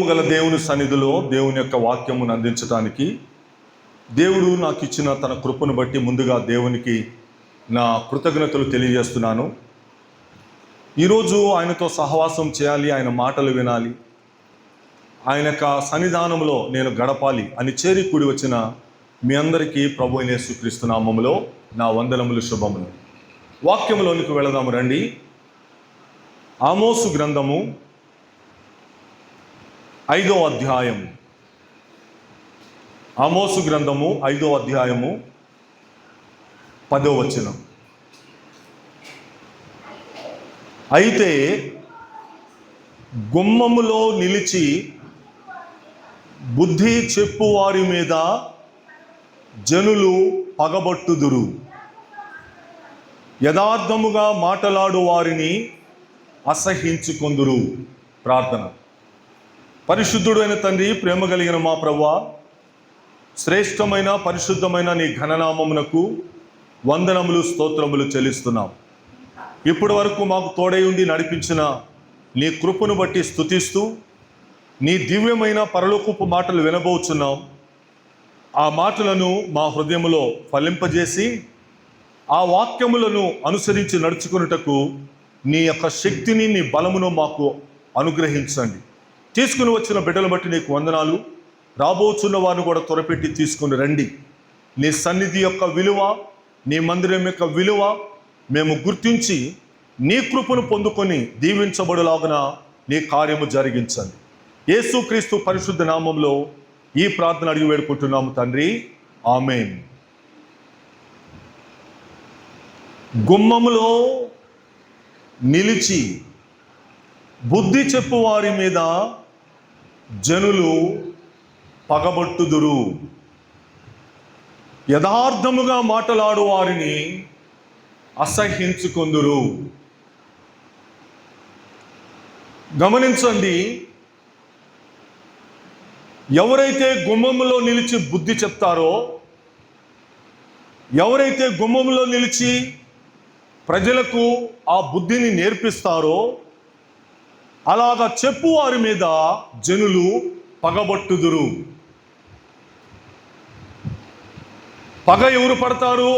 గల దేవుని సన్నిధిలో దేవుని యొక్క వాక్యమును అందించడానికి దేవుడు నాకు ఇచ్చిన తన కృపను బట్టి ముందుగా దేవునికి నా కృతజ్ఞతలు తెలియజేస్తున్నాను. ఈరోజు ఆయనతో సహవాసం చేయాలి, ఆయన మాటలు వినాలి, ఆయన యొక్క సన్నిధానంలో నేను గడపాలి అని చేరి కూడి వచ్చిన మీ అందరికీ ప్రభువైన యేసుక్రీస్తు నామములో నా వందనములు, శుభములు. వాక్యములోనికి వెళదాము రండి. ఆమోసు గ్రంథము 5వ అధ్యాయము. ఆమోసు గ్రంథము 5వ అధ్యాయము 10వ వచనం. అయితే గుమ్మములో నిలిచి బుద్ధి చెప్పు వారి మీద జనులు పగబట్టుదురు, యథార్థముగా మాటలాడు వారిని అసహ్యించుకొందురు. ప్రార్థన. పరిశుద్ధుడు అయిన తండ్రి, ప్రేమ కలిగిన మా ప్రభువా, శ్రేష్టమైన పరిశుద్ధమైన నీ ఘననామమునకు వందనములు, స్తోత్రములు చెల్లిస్తున్నాం. ఇప్పటి వరకు మాకు తోడై ఉండి నడిపించిన నీ కృపను బట్టి స్తుతిస్తూ నీ దివ్యమైన పరలోకపు మాటలు వినబోచున్నాం. ఆ మాటలను మా హృదయములో ఫలింపజేసి ఆ వాక్యములను అనుసరించి నడుచుకున్నటకు నీ యొక్క శక్తిని, నీ బలమును మాకు అనుగ్రహించండి. తీసుకుని వచ్చిన బిడ్డలు బట్టి నీకు వందనాలు. రాబోచున్న వారిని కూడా త్వరపెట్టి తీసుకుని రండి. నీ సన్నిధి యొక్క విలువ, నీ మందిరం యొక్క విలువ మేము గుర్తించి నీ కృపను పొందుకొని దీవించబడులాగున నీ కార్యము జరిగించండి. యేసుక్రీస్తు పరిశుద్ధ నామంలో ఈ ప్రార్థన అడిగి వేడుకుంటున్నాము తండ్రి, ఆమేన్. గుమ్మములో నిలిచి బుద్ధి చెప్పు వారి మీద జనులు పగబట్టుదురు, యథార్థముగా మాటలాడు వారిని అసహ్యించుకొందురు. గమనించండి, ఎవరైతే గుమ్మములో నిలిచి బుద్ధి చెప్తారో, ఎవరైతే గుమ్మములో నిలిచి ప్రజలకు ఆ బుద్ధిని నేర్పిస్తారో, అలాగా చెప్పు వారి మీద జనులు పగబట్టుదురు. పగ ఎవరు పడతారు?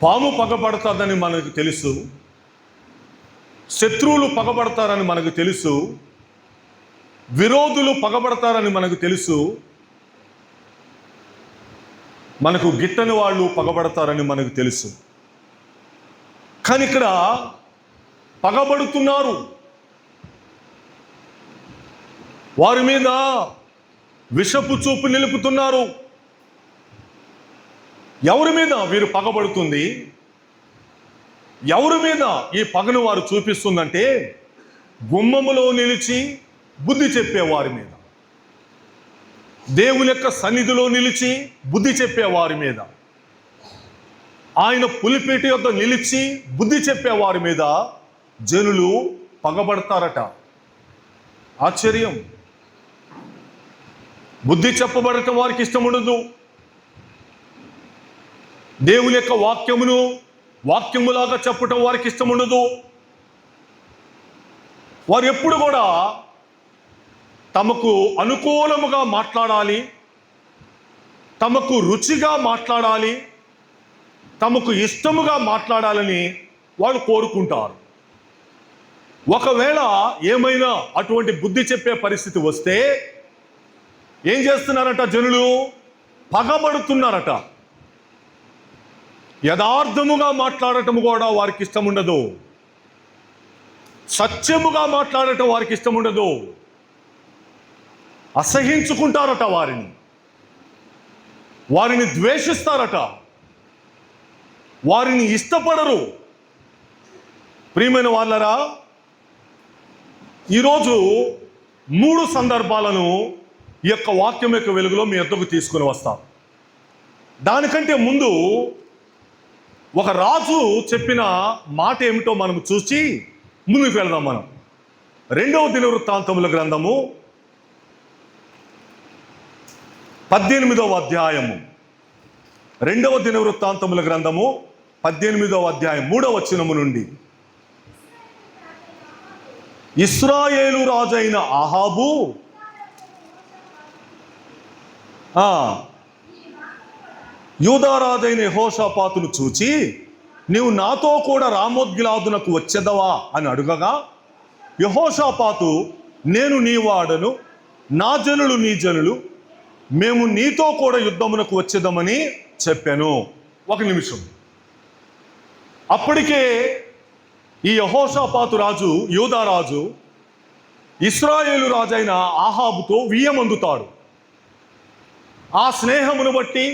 పాము పగబడతాదని మనకు తెలుసు, శత్రువులు పగబడతారని మనకు తెలుసు, విరోధులు పగబడతారని మనకు తెలుసు, మనకు గిట్టని వాళ్ళు పగబడతారని మనకు తెలుసు. కానీ ఇక్కడ పగబడుతున్నారు. వారి మీద విషపు చూపు నిలుపుతున్నారు. ఎవరి మీద వీరు పగబడుతుంది? ఎవరి మీద ఈ పగను వారు చూపిస్తుందంటే, గుమ్మములో నిలిచి బుద్ధి చెప్పే వారి మీద, దేవుని యొక్క సన్నిధిలో నిలిచి బుద్ధి చెప్పే వారి మీద, ఆయన పులిపేట యొద్ద నిలిచి బుద్ధి చెప్పే వారి మీద జనులు పగబడతారట. ఆశ్చర్యం. బుద్ధి చెప్పబడటం వారికి ఇష్టం ఉండదు. దేవుని యొక్క వాక్యమును వాక్యములాగా చెప్పటం వారికి ఇష్టం ఉండదు. వారు ఎప్పుడు కూడా తమకు అనుకూలముగా మాట్లాడాలి, తమకు రుచిగా మాట్లాడాలి, తమకు ఇష్టముగా మాట్లాడాలని వాళ్ళు కోరుకుంటారు. ఒకవేళ ఏమైనా అటువంటి బుద్ధి చెప్పే పరిస్థితి వస్తే ఏం చేస్తున్నారట? జనులు పగబడుతున్నారట. యథార్థముగా మాట్లాడటం కూడా వారికి ఇష్టం ఉండదు. సత్యముగా మాట్లాడటం వారికి ఇష్టం ఉండదు. అసహించుకుంటారట, వారిని ద్వేషిస్తారట, వారిని ఇష్టపడరు. ప్రియమైన వాళ్ళరా, ఈరోజు 3 సందర్భాలను ఈ యొక్క వాక్యం యొక్క వెలుగులో మీ వద్దకు తీసుకుని వస్తాం. దానికంటే ముందు ఒక రాజు చెప్పిన మాట ఏమిటో మనం చూసి ముందుకు వెళ్దాం. మనం 2వ దినవృత్తాంతముల గ్రంథము 18వ అధ్యాయము, 2వ దినవృత్తాంతముల గ్రంథము 18వ అధ్యాయం 3వ వచనము నుండి ఇశ్రాయేలు రాజైన ఆహాబు యూదా రాజైన యెహోషాపాతును చూచి, నీవు నాతో కూడా రామోత్గిలాదునకు వచ్చేదవా అని అడుగగా, యెహోషాపాతు, నేను నీ వాడను, నా జనులు నీ జనులు, మేము నీతో కూడా యుద్ధమునకు వచ్చేదమని చెప్పాను. ఒక నిమిషం. అప్పటికే ఈ యెహోషాపాతు రాజు, యూదా రాజు, ఇశ్రాయేలు రాజైన ఆహాబుతో వియ్యమందుతాడు. ఆ స్నేహమును బట్టి,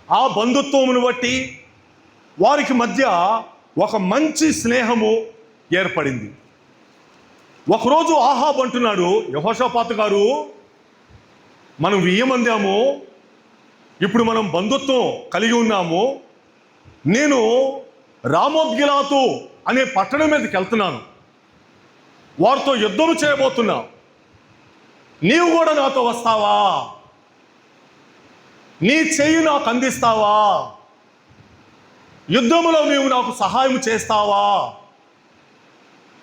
ఆ బంధుత్వమును బట్టి వారికి మధ్య ఒక మంచి స్నేహము ఏర్పడింది. ఒకరోజు ఆహాబు అంటున్నాడు, యెహోషాపాతు గారు, మనం వియ్యమందాము, ఇప్పుడు మనం బంధుత్వం కలిగి ఉన్నాము, నేను రామోత్గిలాతు అనే పట్టణం మీదకి వెళ్తున్నాను, వారితో యుద్ధము చేయబోతున్నా, నీవు కూడా నాతో వస్తావా? నీ చెయ్యి నాకు అందిస్తావా? యుద్ధములో నీవు నాకు సహాయం చేస్తావా?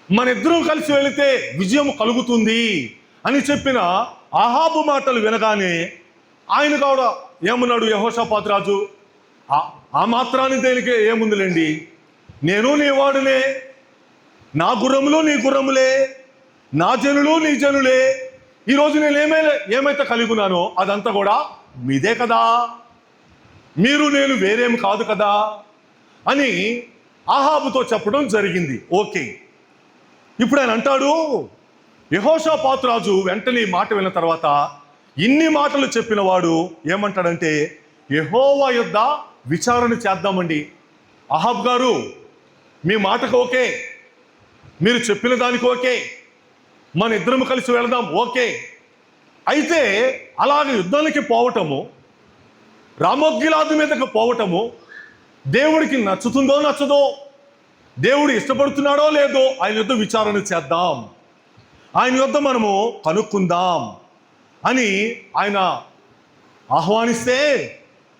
మన ఇద్దరం కలిసి వెళితే విజయం కలుగుతుంది అని చెప్పిన ఆహాబు మాటలు వినగానే ఆయన కూడా ఏమన్నాడు, యెహోషాపాతు రాజు, ఆ మాత్రాన్ని దేనికి ఏముందిలేండి, నేను నీ వాడునే, నా గుర్రములు నీ గుర్రములే, నా జనులు నీ జనులే, ఈరోజు నేను ఏమైతే కలిగి ఉన్నానో అదంతా కూడా మీదే కదా, మీరు నేను వేరేమి కాదు కదా అని ఆహాబుతో చెప్పడం జరిగింది. ఓకే. ఇప్పుడు ఆయన అంటాడు, యెహోషాపాతు రాజు వెంటనే ఈ మాట విన్న తర్వాత, ఇన్ని మాటలు చెప్పిన వాడు ఏమంటాడంటే, యెహోవా యొద్ద విచారణ చేద్దామండి. ఆహాబ్ గారు, మీ మాటకు ఓకే, మీరు చెప్పిన దానికి ఓకే, మన ఇద్దరం కలిసి వెళదాం, ఓకే. అయితే అలాగే యుద్ధానికి పోవటము, రామోత్గిలాదు మీదకి పోవటము దేవుడికి నచ్చుతుందో నచ్చదో, దేవుడు ఇష్టపడుతున్నాడో లేదో ఆయన యుద్ధ విచారణ చేద్దాం, ఆయన యుద్ధ మనము కనుక్కుందాం అని ఆయన ఆహ్వానిస్తే,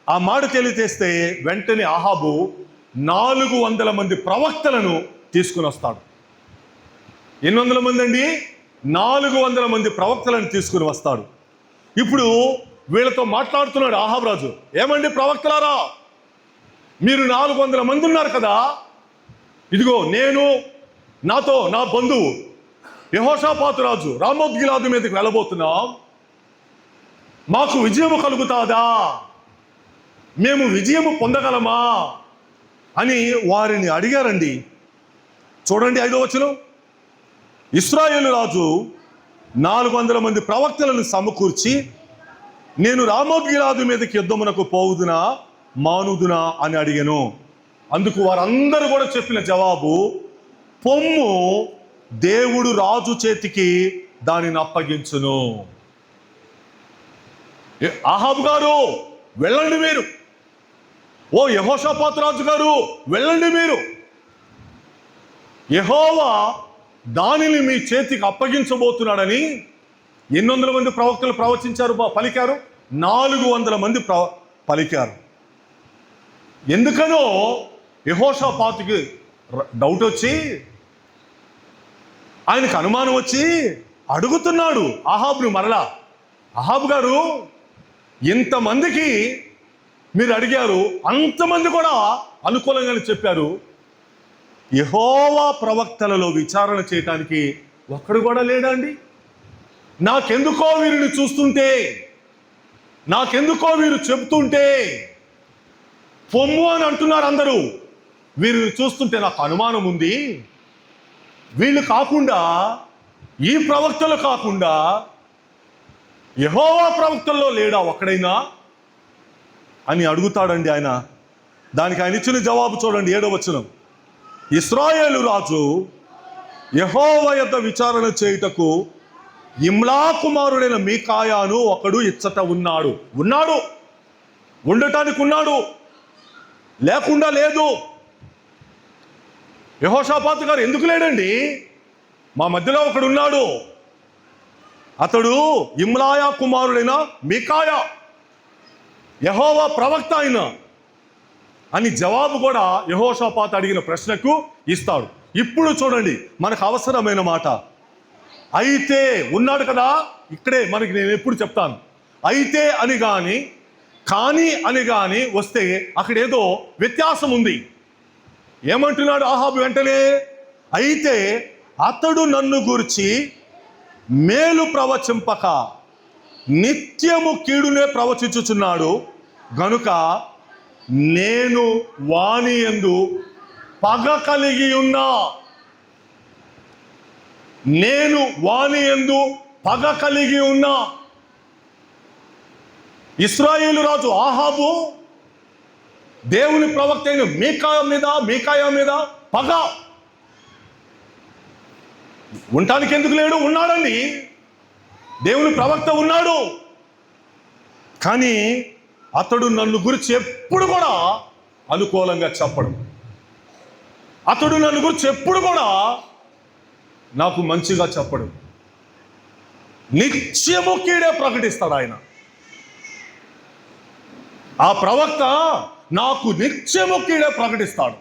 ఆ మాట తెలియజేస్తే వెంటనే ఆహాబు 400 మంది ప్రవక్తలను తీసుకుని వస్తాడు. ఎన్ని వందల మంది అండి? 400 మంది ప్రవక్తలను తీసుకుని వస్తాడు. ఇప్పుడు వీళ్ళతో మాట్లాడుతున్నాడు ఆహాబు రాజు, ఏమండి ప్రవక్తలారా, మీరు 400 మంది ఉన్నారు కదా, ఇదిగో నేను, నాతో నా బంధువు యెహోషాపాతు రాజు రామోత్గిలాదు మీదకి వెళ్ళబోతున్నాం, మాకు విజయము కలుగుతాదా, మేము విజయము పొందగలమా అని వారిని అడిగారండి. చూడండి 5వ వచనం. ఇశ్రాయేలు రాజు 400 మంది ప్రవక్తలను సమకూర్చి, నేను రామోత్గిలాదు మీదకి యుద్ధమునకు పోవుదునా మానుదునా అని అడిగాను. అందుకు వారందరూ కూడా చెప్పిన జవాబు, పొమ్ము, దేవుడు రాజు చేతికి దానిని అప్పగించును. ఆహాబు గారు వెళ్ళండి మీరు, ఓ యెహోషాపాతు రాజు గారు వెళ్ళండి మీరు, యెహోవా దానిని మీ చేతికి అప్పగించబోతున్నాడని 800 మంది ప్రవక్తలు ప్రవచించారు, పలికారు. 400 మంది పలికారు. ఎందుకనో యెహోషాపాతుకి డౌట్ వచ్చి, ఆయనకు అనుమానం వచ్చి అడుగుతున్నాడు ఆహాబును మరలా, ఆహాబు గారు, ఇంతమందికి మీరు అడిగారు, అంతమంది కూడా అనుకూలంగానే చెప్పారు, యెహోవా ప్రవక్తలలో విచారణ చేయటానికి ఒక్కడు కూడా లేడా అండి? నాకెందుకో వీరిని చూస్తుంటే, నాకెందుకో వీరు చెబుతుంటే పొమ్ము అని అంటున్నారు అందరూ, వీరిని చూస్తుంటే నాకు అనుమానం ఉంది, వీళ్ళు కాకుండా, ఈ ప్రవక్తలు కాకుండా యెహోవా ప్రవక్తల్లో లేడా ఒక్కడైనా అని అడుగుతాడండి ఆయన. దానికి ఆయన ఇచ్చిన జవాబు చూడండి 7వ వచనం. ఇశ్రాయేలు రాజు యెహోవా యొద్ద విచారణ చేయుటకు ఇమ్లా కుమారుడైన మీకాయాను ఒకడు ఇచ్చట ఉన్నాడు. ఉండటానికి ఉన్నాడు, లేకుండా లేదు. యెహోషాపాతు గారు ఎందుకు లేడండి? మా మధ్యలో ఒకడు ఉన్నాడు, అతడు ఇమ్లాయా కుమారుడైన మీకాయా, యెహోవా ప్రవక్త అయిన అని జవాబు కూడా యెహోషాపాతు అడిగిన ప్రశ్నకు ఇస్తాడు. ఇప్పుడు చూడండి మనకు అవసరమైన మాట, అయితే ఉన్నాడు కదా, ఇక్కడే మనకి నేను ఎప్పుడు చెప్తాను, అయితే అని కానీ కానీ అని కానీ వస్తే అక్కడ ఏదో వ్యత్యాసం ఉంది. ఏమంటున్నాడు ఆహాబు వెంటనే? అయితే అతడు నన్ను గురించి మేలు ప్రవచింపక నిత్యము కీడునే ప్రవచించుచున్నాడు గనుక నేను వాని యందు పగ కలిగి ఉన్నా. నేను వాని యందు పగ కలిగి ఉన్నా. ఇశ్రాయేలు రాజు ఆహాబు దేవుని ప్రవక్త అయిన మీకాయా మీద పగ. ఉండటానికి ఎందుకు లేడు? ఉన్నాడండి, దేవుని ప్రవక్త ఉన్నాడు. కానీ అతడు నన్ను గురించి ఎప్పుడు కూడా అనుకూలంగా చెప్పడం, అతడు నన్ను గురించి ఎప్పుడు కూడా నాకు మంచిగా చెప్పడం. నిత్యము కీడే ప్రకటిస్తాడు ఆయన. ఆ ప్రవక్త నాకు నిత్యము కీడే ప్రకటిస్తాడు.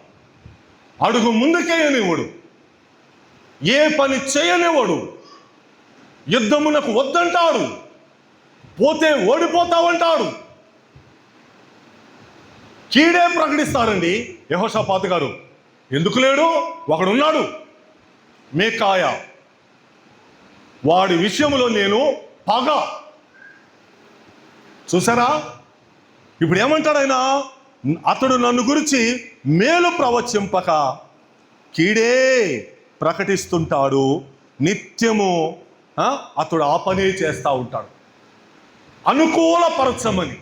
అడుగు ముందుకేయనివాడు, ఏ పని చేయనివాడు, యుద్ధమునకు వద్దంటాడు, పోతే ఓడిపోతావంటాడు, కీడే ప్రకటిస్తాడండి యెహోషాపాతు గారు. ఎందుకు లేడు? ఒకడున్నాడు, మీకాయా. వాడి విషయంలో నేను పగ. చూసారా? ఇప్పుడు ఏమంటాడు ఆయన? అతడు నన్ను గురించి మేలు ప్రవచింపక కీడే ప్రకటిస్తుంటాడు. నిత్యము అతడు ఆ పనే చేస్తూ ఉంటాడు. అనుకూలపరచమని,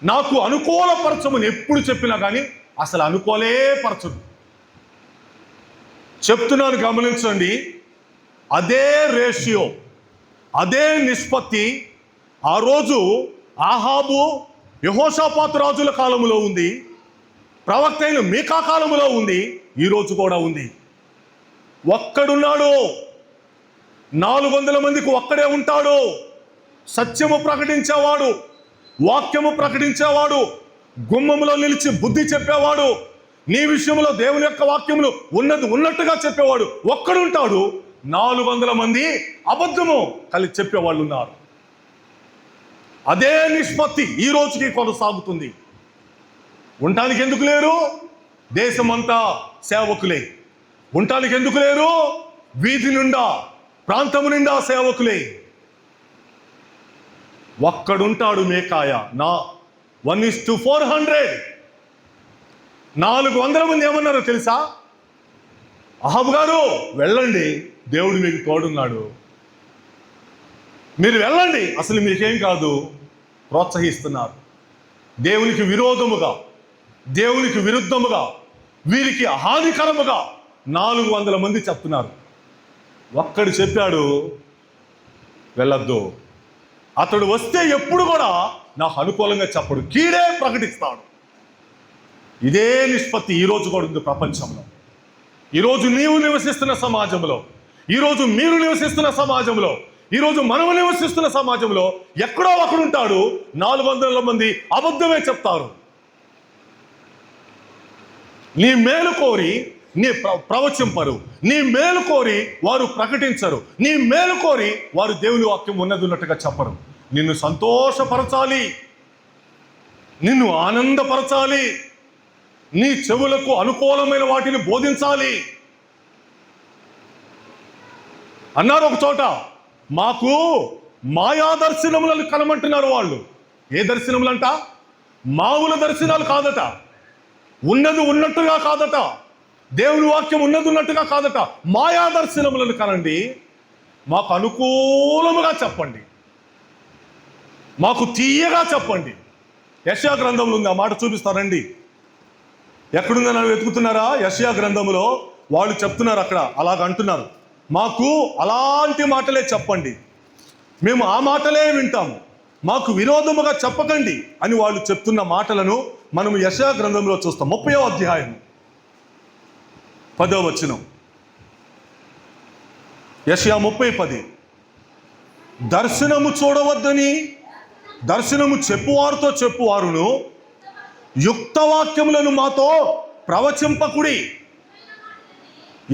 నాకు అనుకూలపరచమని ఎప్పుడు చెప్పినా కానీ అసలు అనుకోలే పరచదు. చెప్తున్నాను, గమనించండి. అదే రేషియో, అదే నిష్పత్తి ఆ రోజు ఆహాబు యెహోషాపాతు రాజుల కాలంలో ఉంది, ప్రవక్త అయిన మీకా కాలంలో ఉంది, ఈరోజు కూడా ఉంది. ఒక్కడున్నాడు, 400 మందికి ఒక్కడే ఉంటాడు. సత్యము ప్రకటించేవాడు, వాక్యము ప్రకటించేవాడు, గుమ్మములో నిలిచి బుద్ధి చెప్పేవాడు, నీ విషయంలో దేవుని యొక్క వాక్యములు ఉన్నది ఉన్నట్టుగా చెప్పేవాడు ఒక్కడుంటాడు. 400 మంది అబద్ధము కలిసి చెప్పేవాళ్ళు ఉన్నారు. అదే నిష్పత్తి ఈ రోజుకి కొనసాగుతుంది. ఉండటానికి ఎందుకు లేరు? దేశమంతా సేవకులే. ఉండటానికి ఎందుకు లేరు? వీధి నిండా, ప్రాంతము నిండా సేవకులే. ఒక్కడుంటాడు మీకాయా, 1:400. 400 మంది ఏమన్నారో తెలుసా? అహాబు గారు వెళ్ళండి, దేవుడు మీకు తోడున్నాడు, మీరు వెళ్ళండి, అసలు మీకేం కాదు. ప్రోత్సహిస్తున్నారు. దేవునికి విరోధముగా, దేవునికి విరుద్ధముగా, వీరికి హానికరముగా 400 మంది చెప్తున్నారు. ఒక్కడు చెప్పాడు వెళ్ళొద్దు. అతడు వస్తే ఎప్పుడు కూడా నాకు అనుకూలంగా చెప్పడు, కీడే ప్రకటిస్తాడు. ఇదే నిష్పత్తి ఈరోజు కూడా ఉంది ప్రపంచంలో. ఈరోజు నీవు నివసిస్తున్న సమాజంలో, ఈరోజు మీరు నివసిస్తున్న సమాజంలో, ఈరోజు మనము నివసిస్తున్న సమాజంలో ఎక్కడో ఒకడుంటాడు, 400 మంది అబద్ధమే చెప్తారు. నీ మేలు కోరి నీ ప్రవచింపరు, నీ మేలు కోరి వారు ప్రకటించరు, నీ మేలు కోరి వారు దేవుని వాక్యం ఉన్నది ఉన్నట్టుగా చెప్పరు. నిన్ను సంతోషపరచాలి, నిన్ను ఆనందపరచాలి, నీ చెవులకు అనుకూలమైన వాటిని బోధించాలి అన్నారు. ఒక చోట మాకు మాయా దర్శనములను కనమంటున్నారు వాళ్ళు. ఏ దర్శనములంట? మామూలు దర్శనాలు కాదట, ఉన్నది ఉన్నట్టుగా కాదట, దేవుని వాక్యం ఉన్నది ఉన్నట్టుగా కాదట, మాయా దర్శనములను కనండి, మాకు అనుకూలముగా చెప్పండి, మాకు తీయగా చెప్పండి. యెషయా గ్రంథంలో ఉంది, ఆ మాట చూపిస్తారండి. ఎక్కడుందని వెతుకుతున్నారా? యెషయా గ్రంథంలో వాళ్ళు చెప్తున్నారు, అక్కడ అలాగ అంటున్నారు, మాకు అలాంటి మాటలే చెప్పండి, మేము ఆ మాటలే వింటాము, మాకు విరోధముగా చెప్పకండి అని వాళ్ళు చెప్తున్న మాటలను మనం యెషయా గ్రంథంలో చూస్తాం. 30వ అధ్యాయం 10వ వచనం. యెషయా 30:10. దర్శనము చూడవద్దని దర్శనము చెప్పువారితో చెప్పువారును యుక్తవాక్యములను మాతో ప్రవచింపకుడి.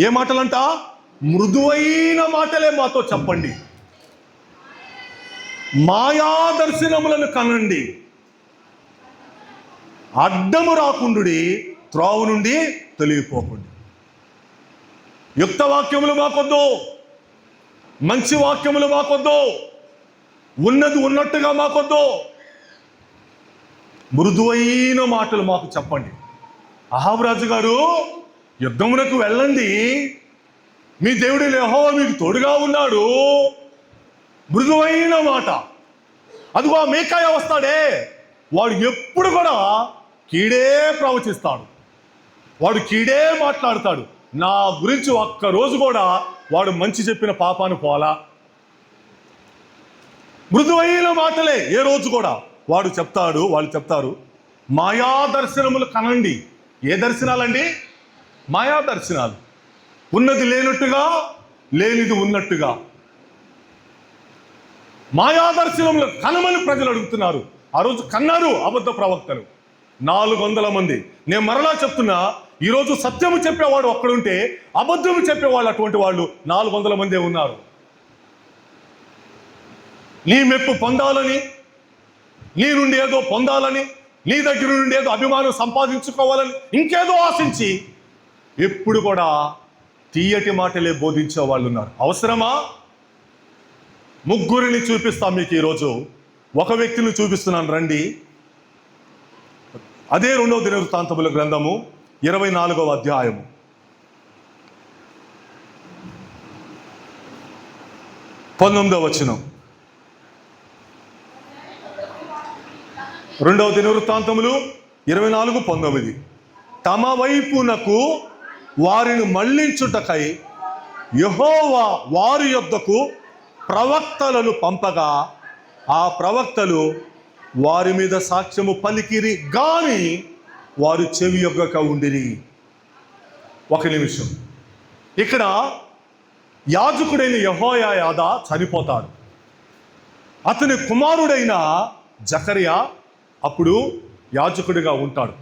ఏ మాటలంట? మృదువైన మాటలే మాతో చెప్పండి, మాయా దర్శనములను కనండి, అడ్డము రాకుండుడి, త్రోవ నుండి తొలగిపోకండి. యుక్త వాక్యములు మాకొద్దు, మంచి వాక్యములు మాకొద్దు, ఉన్నది ఉన్నట్టుగా మాకొద్దు, మృదువైన మాటలు మాకు చెప్పండి. అహాబు రాజు గారు, యుద్ధమునకు వెళ్ళండి, మీ దేవుడు యెహోవా మీకు తోడుగా ఉన్నాడు, మృదువైన మాట. అదిగో ఆ మీకాయ వస్తాడే, వాడు ఎప్పుడు కూడా కీడే ప్రవచిస్తాడు, వాడు కీడే మాట్లాడతాడు. నా గురించి ఒక్కరోజు కూడా వాడు మంచి చెప్పిన పాపాను పోలా. మృదువైన మాటలే ఏ రోజు కూడా వాడు చెప్తాడు, వాళ్ళు చెప్తారు. మాయా దర్శనములు కనండి. ఏ దర్శనాలండి? మాయా దర్శనాలు. ఉన్నది లేనట్టుగా, లేనిది ఉన్నట్టుగా. మాయా దర్శనములు కనమని ప్రజలు అడుగుతున్నారు. ఆ రోజు కన్నారు అబద్ధ ప్రవక్తలు 400 మంది. నేను మరలా చెప్తున్నా, ఈరోజు సత్యము చెప్పేవాడు ఒక్కడుంటే అబద్ధము చెప్పేవాళ్ళు అటువంటి వాళ్ళు 400 మందే ఉన్నారు. నీ మెప్పు పొందాలని, నీ నుండి ఏదో పొందాలని, నీ దగ్గర నుండి ఏదో అభిమానం సంపాదించుకోవాలని, ఇంకేదో ఆశించి ఎప్పుడు కూడా తీయటి మాటలే బోధించే వాళ్ళు ఉన్నారు. అవసరమా? ముగ్గురిని చూపిస్తాం మీకు ఈరోజు. ఒక వ్యక్తిని చూపిస్తున్నాను, రండి. అదే 2వ దినవృత్తాంతముల గ్రంథము 24వ అధ్యాయము 19వ వచనం. 2వ దినవృత్తాంతములు 24:19. తమ వైపునకు వారిని మళ్లించుటకై యెహోవా వారి యొద్దకు ప్రవక్తలను పంపగా ఆ ప్రవక్తలు వారి మీద సాక్ష్యము పలికిరి గాని వారు చెవి యొగ్గక ఉండిరి. ఒక నిమిషం. ఇక్కడ యాజకుడైన యెహోయాదా చనిపోతాడు. అతని కుమారుడైన జకర్యా అప్పుడు యాజకుడిగా ఉంటాడు.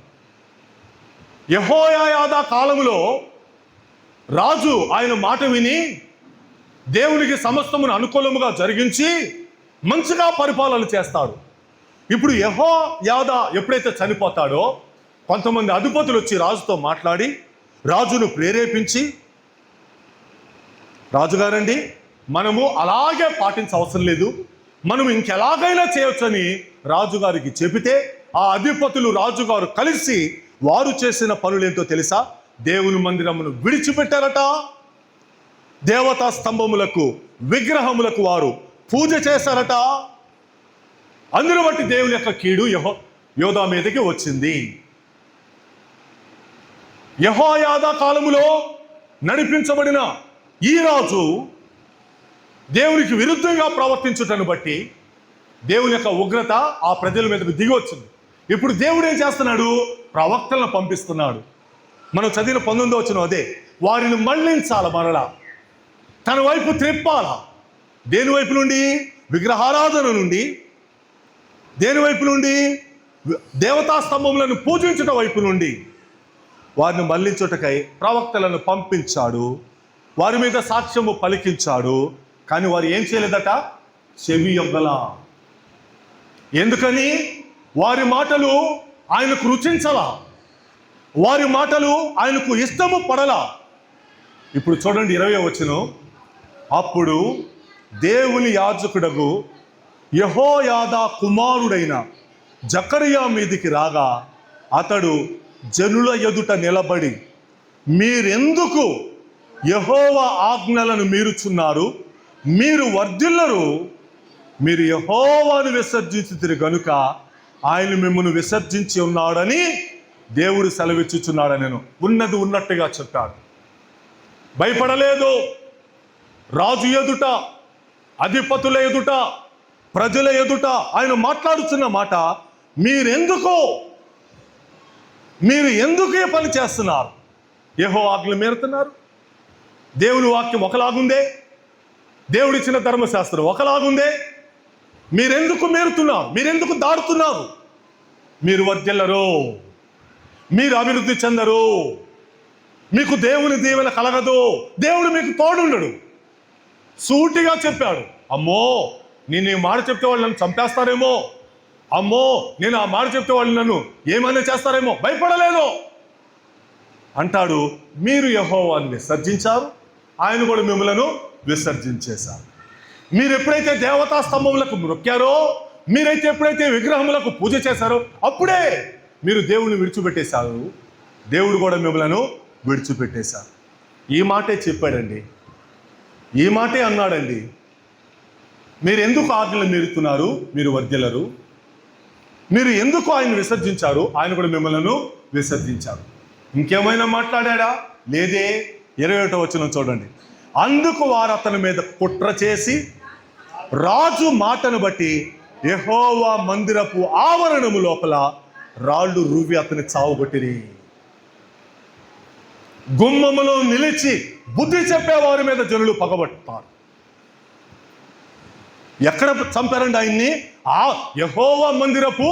యెహోయాదా కాలములో రాజు ఆయన మాట విని దేవునికి సమస్తమును అనుకూలముగా జరిగించి మంచిగా పరిపాలన చేస్తాడు. ఇప్పుడు యెహోయాదా ఎప్పుడైతే చనిపోతాడో కొంతమంది అధిపతులు వచ్చి రాజుతో మాట్లాడి రాజును ప్రేరేపించి, రాజుగారండి, మనము అలాగే పాటించ అవసరం లేదు, మనం ఇంకెలాగైనా చేయొచ్చని రాజుగారికి చెబితే ఆ అధిపతులు రాజుగారు కలిసి వారు చేసిన పనులేంటో తెలుసా? దేవుని మందిరమును విడిచిపెట్టారట. దేవతా స్తంభములకు, విగ్రహములకు వారు పూజ చేశారట. అందును బట్టి దేవుని యొక్క కీడు యోధా మీదకి వచ్చింది. యెహోయాదా కాలములో నడిపించబడిన ఈ రాజు దేవునికి విరుద్ధంగా ప్రవర్తించుటను బట్టి దేవుని యొక్క ఉగ్రత ఆ ప్రజల మీదకు దిగి వచ్చింది. ఇప్పుడు దేవుడు ఏం చేస్తున్నాడు? ప్రవక్తలను పంపిస్తున్నాడు. మనం చదివిన 19వ వచనం అదే. వారిని మళ్లించాల, మరలా తన వైపు త్రిప్పాల. దేని వైపు నుండి? విగ్రహారాధన నుండి. దేని వైపు నుండి? దేవతా స్తంభములను పూజించుట వైపు నుండి వారిని మళ్లించుటకై ప్రవక్తలను పంపించాడు. వారి మీద సాక్ష్యము పలికించాడు. కానీ వారు ఏం చేయలేదట? చెవి యొగ్గల. ఎందుకని? వారి మాటలు ఆయనకు రుచించలా, వారి మాటలు ఆయనకు ఇష్టము పడలా. ఇప్పుడు చూడండి 20వ వచనం. అప్పుడు దేవుని యాజకుడగు యెహోయాదా కుమారుడైన జకర్యా మీదికి రాగా అతడు జనుల ఎదుట నిలబడి, మీరెందుకు యెహోవా ఆజ్ఞలను మీరుచున్నారు? మీరు వర్ధిల్లరు. మీరు యెహోవాను విసర్జించితిరి గనుక ఆయన మిమ్మల్ని విసర్జించి ఉన్నాడని దేవుడు సెలవిచ్చుచున్నాడని నేను ఉన్నది ఉన్నట్టుగా చెప్పాడు. భయపడలేదు. రాజు ఎదుట, అధిపతుల ఎదుట, ప్రజల ఎదుట ఆయన మాట్లాడుతున్న మాట, మీరు ఎందుకు ఏ పని చేస్తున్నారు? యెహోవా ఆజ్ఞలు మీరుతున్నారు. దేవుని వాక్యం ఒకలాగుందే, దేవుడిచ్చిన ధర్మశాస్త్రం ఒకలాగుందే. మీరెందుకు మీరుతున్నారు? మీరెందుకు దాడుతున్నారు? మీరు వర్ధిల్లరు, మీరు అభివృద్ధి చెందరు. మీకు దేవుని దీవెన కలగదు, దేవుడు మీకు తోడుండడు. సూటిగా చెప్పాడు. అమ్మో, నేను ఈ మాట చెప్తే వాళ్ళు నన్ను చంపేస్తారేమో, అమ్మో నేను ఆ మాట చెప్తే వాళ్ళు నన్ను ఏమైనా చేస్తారేమో, భయపడలేదు అంటాడు. మీరు యెహోవాను విసర్జించారు, ఆయన కూడా మిమ్మలను విసర్జించేశారు. మీరు ఎప్పుడైతే దేవతా స్తంభములకు మొక్కారో, మీరైతే ఎప్పుడైతే విగ్రహములకు పూజ చేశారో, అప్పుడే మీరు దేవుని విడిచిపెట్టేశారు, దేవుడు కూడా మిమ్మలను విడిచిపెట్టేశారు. ఈ మాటే చెప్పాడండి, ఈ మాటే అన్నాడండి. మీరు ఎందుకు ఆజ్ఞలు మీరుతున్నారు, మీరు వర్ధిల్లరు. మీరు ఎందుకు ఆయన విసర్జించారు, ఆయన కూడా మిమ్మల్ని విసర్జించారు. ఇంకేమైనా మాట్లాడా? లేదే. 21వ వచనం చూడండి. అందుకు వారు అతని మీద కుట్ర చేసి రాజు మాటను బట్టి యెహోవా మందిరపు ఆవరణము లోపల రాళ్ళు రువ్వి అతని చావగొట్టిరి. గుమ్మములో నిలిచి బుద్ధి చెప్పే వారి మీద జనులు పగబట్టారు. ఎక్కడ చంపారండి ఆయన్ని? ఆ యెహోవా మందిరపు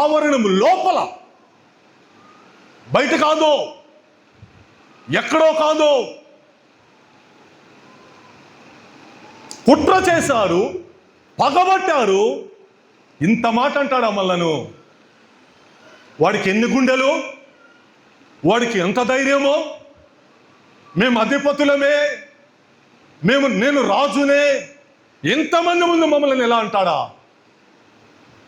ఆవరణము లోపల, బయట కాదు, ఎక్కడో కాదు. కుట్ర చేశారు, పగబట్టారు. ఇంత మాట అంటాడా మళ్ళను? వాడికి ఎన్ని గుండెలు, వాడికి ఎంత ధైర్యమో. మేము అధిపతులమే, నేను రాజునే, ఎంతమంది ముందు మమ్మల్ని ఎలా అంటాడా?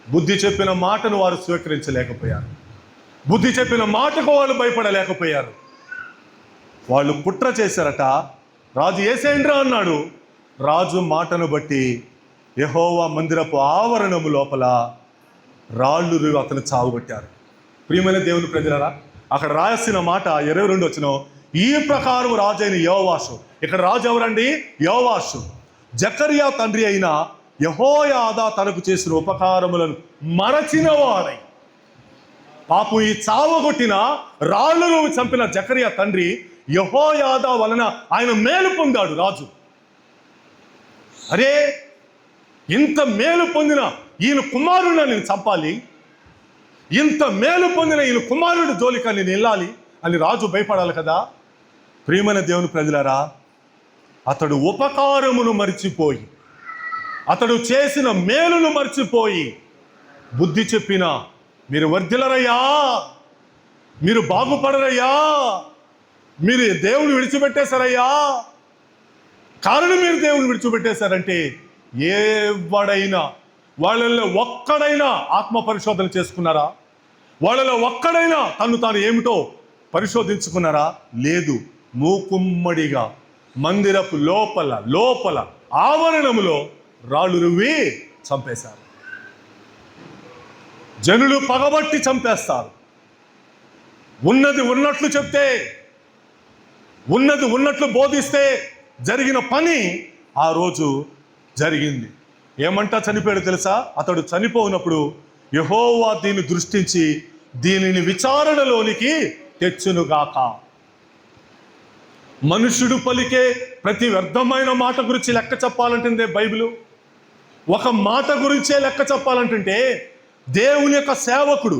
బుద్ధి చెప్పిన మాటను వారు స్వీకరించలేకపోయారు, బుద్ధి చెప్పిన మాటకు వాళ్ళు భయపడలేకపోయారు. వాళ్ళు కుట్ర చేశారట. రాజు ఏసేండ్రా అన్నాడు. రాజు మాటను బట్టి యెహోవా మందిరపు ఆవరణము లోపల రాళ్ళు అతను చావుగొట్టారు. ప్రియమైన దేవుని ప్రజలారా, అక్కడ రాసిన మాట 22 వచనం. ఈ ప్రకారం రాజు అయిన యోవాషు, ఇక్కడ రాజు ఎవరండి? యోవాషు. జకర్యా తండ్రి అయిన యెహోయాదా తనకు చేసిన ఉపకారములను మరచిన వాడై, పాపం ఈ చావగొట్టిన రాళ్ళను చంపిన జకర్యా తండ్రి యెహోయాదా వలన ఆయన మేలు పొందాడు రాజు. అరే, ఇంత మేలు పొందిన ఈయన కుమారుడిని నేను చంపాలి, ఇంత మేలు పొందిన ఈయన కుమారుడి జోలిక నేను వెళ్ళాలి అని రాజు భయపడాలి కదా. ప్రియమైన దేవుని ప్రజలారా, అతడు ఉపకారమును మర్చిపోయి, అతడు చేసిన మేలును మర్చిపోయి బుద్ధి చెప్పిన, మీరు వర్ధిల్లరయ్యా, మీరు బాగుపడరయ్యా, మీరు దేవుని విడిచిపెట్టేశారయ్యా. కారణం మీరు దేవుని విడిచిపెట్టేశారంటే ఎవడైనా, వాళ్ళల్లో ఒక్కడైనా ఆత్మ పరిశోధన చేసుకున్నారా? వాళ్ళలో ఒక్కడైనా తను తాను ఏమిటో పరిశోధించుకున్నారా? లేదు. మూకుమ్మడిగా మందిరపు లోపల ఆవరణములో రాళ్ళు రువ్వి చంపేశారు. జనులు పగబట్టి చంపేస్తారు. ఉన్నది ఉన్నట్లు చెప్తే, ఉన్నది ఉన్నట్లు బోధిస్తే జరిగిన పని ఆ రోజు జరిగింది. ఏమంటా చనిపోయాడు తెలుసా? అతడు చనిపోయినప్పుడు యెహోవా దీన్ని దృష్టించి దీనిని విచారణలోనికి తెచ్చునుగాక. మనుషుడు పలికే ప్రతి వ్యర్థమైన మాట గురించి లెక్క చెప్పాలంటుందే బైబిలు. ఒక మాట గురించే లెక్క చెప్పాలంటుంటే, దేవుని యొక్క సేవకుడు,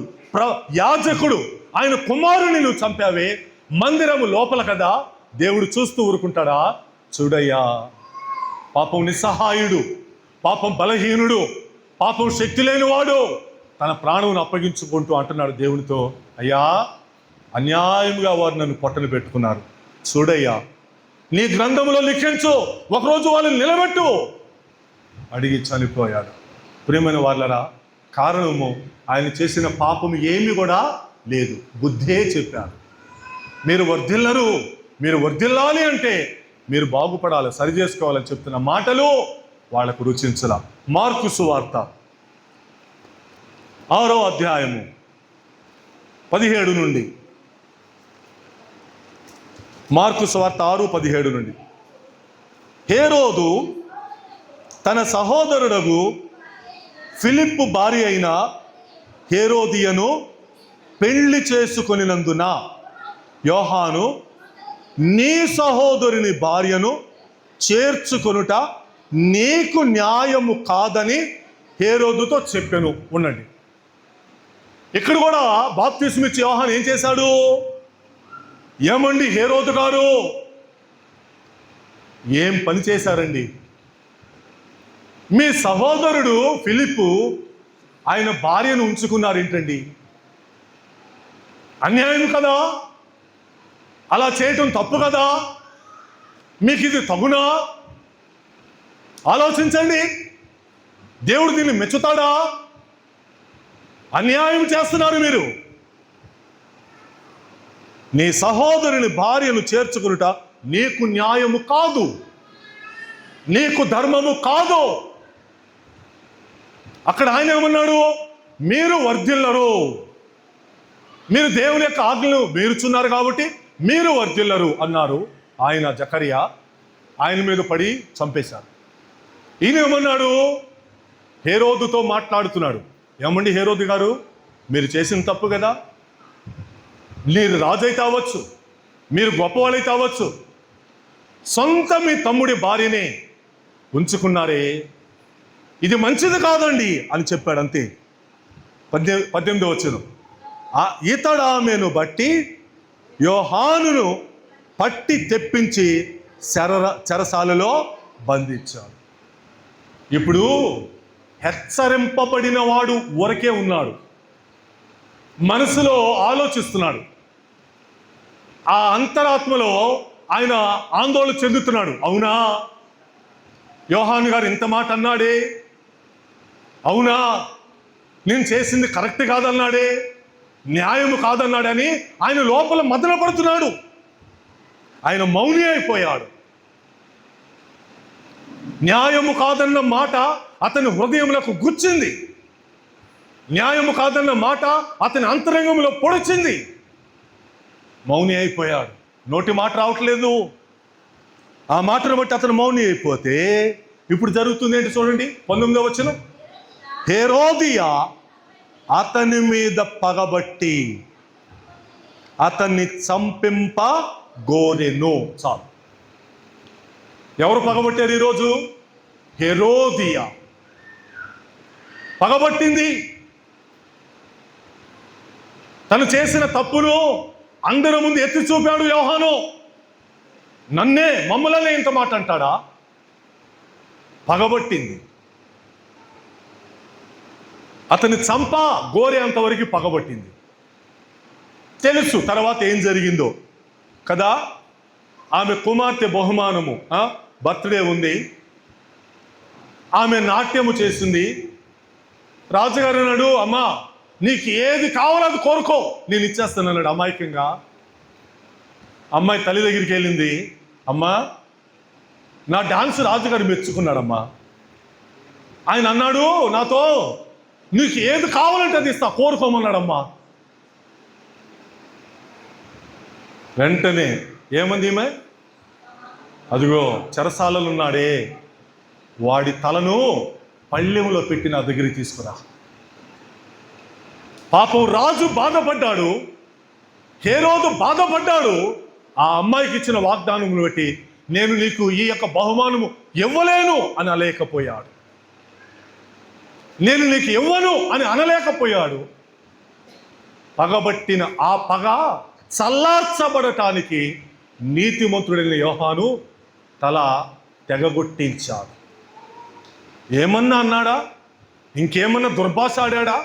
యాజకుడు, ఆయన కుమారుని నువ్వు చంపావే, మందిరము లోపల కదా, దేవుడు చూస్తూ ఊరుకుంటాడా? చూడయ్యా, పాపం నిస్సహాయుడు, పాపం బలహీనుడు, పాపం శక్తి లేనివాడు తన ప్రాణమును అప్పగించుకుంటూ అంటున్నాడు దేవునితో, అయ్యా, అన్యాయంగా వారు నన్ను పొట్టను పెట్టుకున్నారు, చూడయ్యా, నీ గ్రంథములో లిఖించు, ఒకరోజు వాళ్ళని నిలబెట్టు అడిగి చనిపోయాడు. ప్రియమైన వాళ్ళరా, కారణము ఆయన చేసిన పాపం ఏమి కూడా లేదు, బుద్ధే చెప్పారు. మీరు వర్ధిల్లరు, మీరు వర్ధిల్లాలి అంటే మీరు బాగుపడాలి, సరి చేసుకోవాలని చెప్తున్న మాటలు వాళ్లకు రుచించల. మార్కు సువార్త 6వ అధ్యాయము 17 నుండి, మార్కు సువార్త 6:17 నుండి. హేరోదు తన సహోదరుడగు ఫిలిప్పు భార్య అయిన హేరోదియను పెళ్లి చేసుకొనినందున యోహాను నీ సహోదరుని భార్యను చేర్చుకొనుట నీకు న్యాయము కాదని హేరోదుతో చెప్పెను. ఉండండి, ఇక్కడ కూడా బాప్తిస్మిచ్చి యోహాను ఏం చేశాడు? ఏమండి హేరోదు గారు, ఏం పని చేశారండి? మీ సహోదరుడు ఫిలిప్పు ఆయన భార్యను ఉంచుకున్నారు ఏంటండి? అన్యాయం కదా? అలా చేయటం తప్పు కదా? మీకు ఇది తగునా? ఆలోచించండి. దేవుడు దీన్ని మెచ్చుతాడా? అన్యాయం చేస్తున్నారు మీరు. నీ సహోదరుని భార్యను చేర్చుకునుట నీకు న్యాయము కాదు, నీకు ధర్మము కాదు. అక్కడ ఆయన ఏమన్నాడు? మీరు వర్ధిల్లరు, మీరు దేవుని యొక్క ఆజ్ఞలు మీరుచున్నారు కాబట్టి మీరు వర్ధిల్లరు అన్నారు. ఆయన జకరియా ఆయన మీద పడి చంపేశారు. ఈయన ఏమన్నాడు? హేరోదుతో మాట్లాడుతున్నాడు. ఏమండి హేరోదు గారు, మీరు చేసిన తప్పు కదా. మీరు రాజు అయితే అవ్వచ్చు, మీరు గొప్పవాళ్ళైతే అవ్వచ్చు, సొంత మీ తమ్ముడి భార్యనే ఉంచుకున్నారే, ఇది మంచిది కాదండి అని చెప్పాడు. అంతే. 18వ వచనం, ఇతడు ఆమెను బట్టి యోహానును పట్టి తెప్పించి చెరసాలలో బంధించాడు. ఇప్పుడు హెచ్చరింపబడిన వాడు ఊరకే ఉన్నాడు, మనసులో ఆలోచిస్తున్నాడు. ఆ అంతరాత్మలో ఆయన ఆందోళన చెందుతున్నాడు. అవునా, యోహాను గారు ఇంత మాట అన్నాడే, అవునా నేను చేసింది కరెక్ట్ కాదన్నాడే, న్యాయము కాదన్నాడని ఆయన లోపల మదన పడుతున్నాడు. ఆయన మౌని అయిపోయాడు. న్యాయము కాదన్న మాట అతని హృదయములకు గుచ్చింది, న్యాయము కాదన్న మాట అతని అంతరంగంలో పొడిచింది. మౌని అయిపోయాడు, నోటి మాట రావట్లేదు. ఆ మాటను బట్టి అతను మౌని అయిపోతే ఇప్పుడు జరుగుతుంది ఏంటి చూడండి. 19వ వచనం, హేరోదియా అతని మీద పగబట్టి అతన్ని చంపింప గోరెను. చాలు. ఎవరు పగబట్టారు ఈరోజు? హేరోదియా పగబట్టింది. తను చేసిన తప్పును అందరి ముందు ఎత్తి చూపాడు యోహాను. నన్నే, మమ్మల్నే ఇంత మాట అంటాడా? పగబట్టింది. అతని చంప గోరే అంతవరకు పగబట్టింది. తెలుసు తర్వాత ఏం జరిగిందో కదా. ఆమె కుమార్తె బహుమానము, బర్త్డే ఉంది, ఆమె నాట్యము చేసింది. రాజుగారు అన్నాడు, అమ్మా నీకు ఏది కావాలో అది కోరుకో, నేను ఇచ్చేస్తాను అన్నాడు అమాయకంగా. అమ్మాయి తల్లి దగ్గరికి వెళ్ళింది. అమ్మా నా డాన్స్ రాజుగారు మెచ్చుకున్నాడమ్మా. ఆయన అన్నాడు నాతో, నీకు ఏది కావాలంటే అది ఇస్తా, కోరుకోమన్నాడమ్మా. వెంటనే ఏమంది ఈమె? అదిగో చెరసాలలో ఉన్నాడే, వాడి తలను పళ్ళెంలో పెట్టి నా దగ్గరికి తీసుకురా. పాపం రాజు బాధపడ్డాడు, హేరోదు బాధపడ్డాడు. ఆ అమ్మాయికి ఇచ్చిన వాగ్దానమును బట్టి నేను నీకు ఈ యొక్క బహుమానము ఇవ్వలేను అని అనలేకపోయాడు, నేను నీకు ఇవ్వను అని అనలేకపోయాడు. పగబట్టిన ఆ పగ చల్లార్చబడటానికి నీతిమంతుడైన యోహాను తల తెగగొట్టించాడు. ఏమన్నా అన్నాడా? ఇంకేమన్నా దుర్భాష ఆడాడా?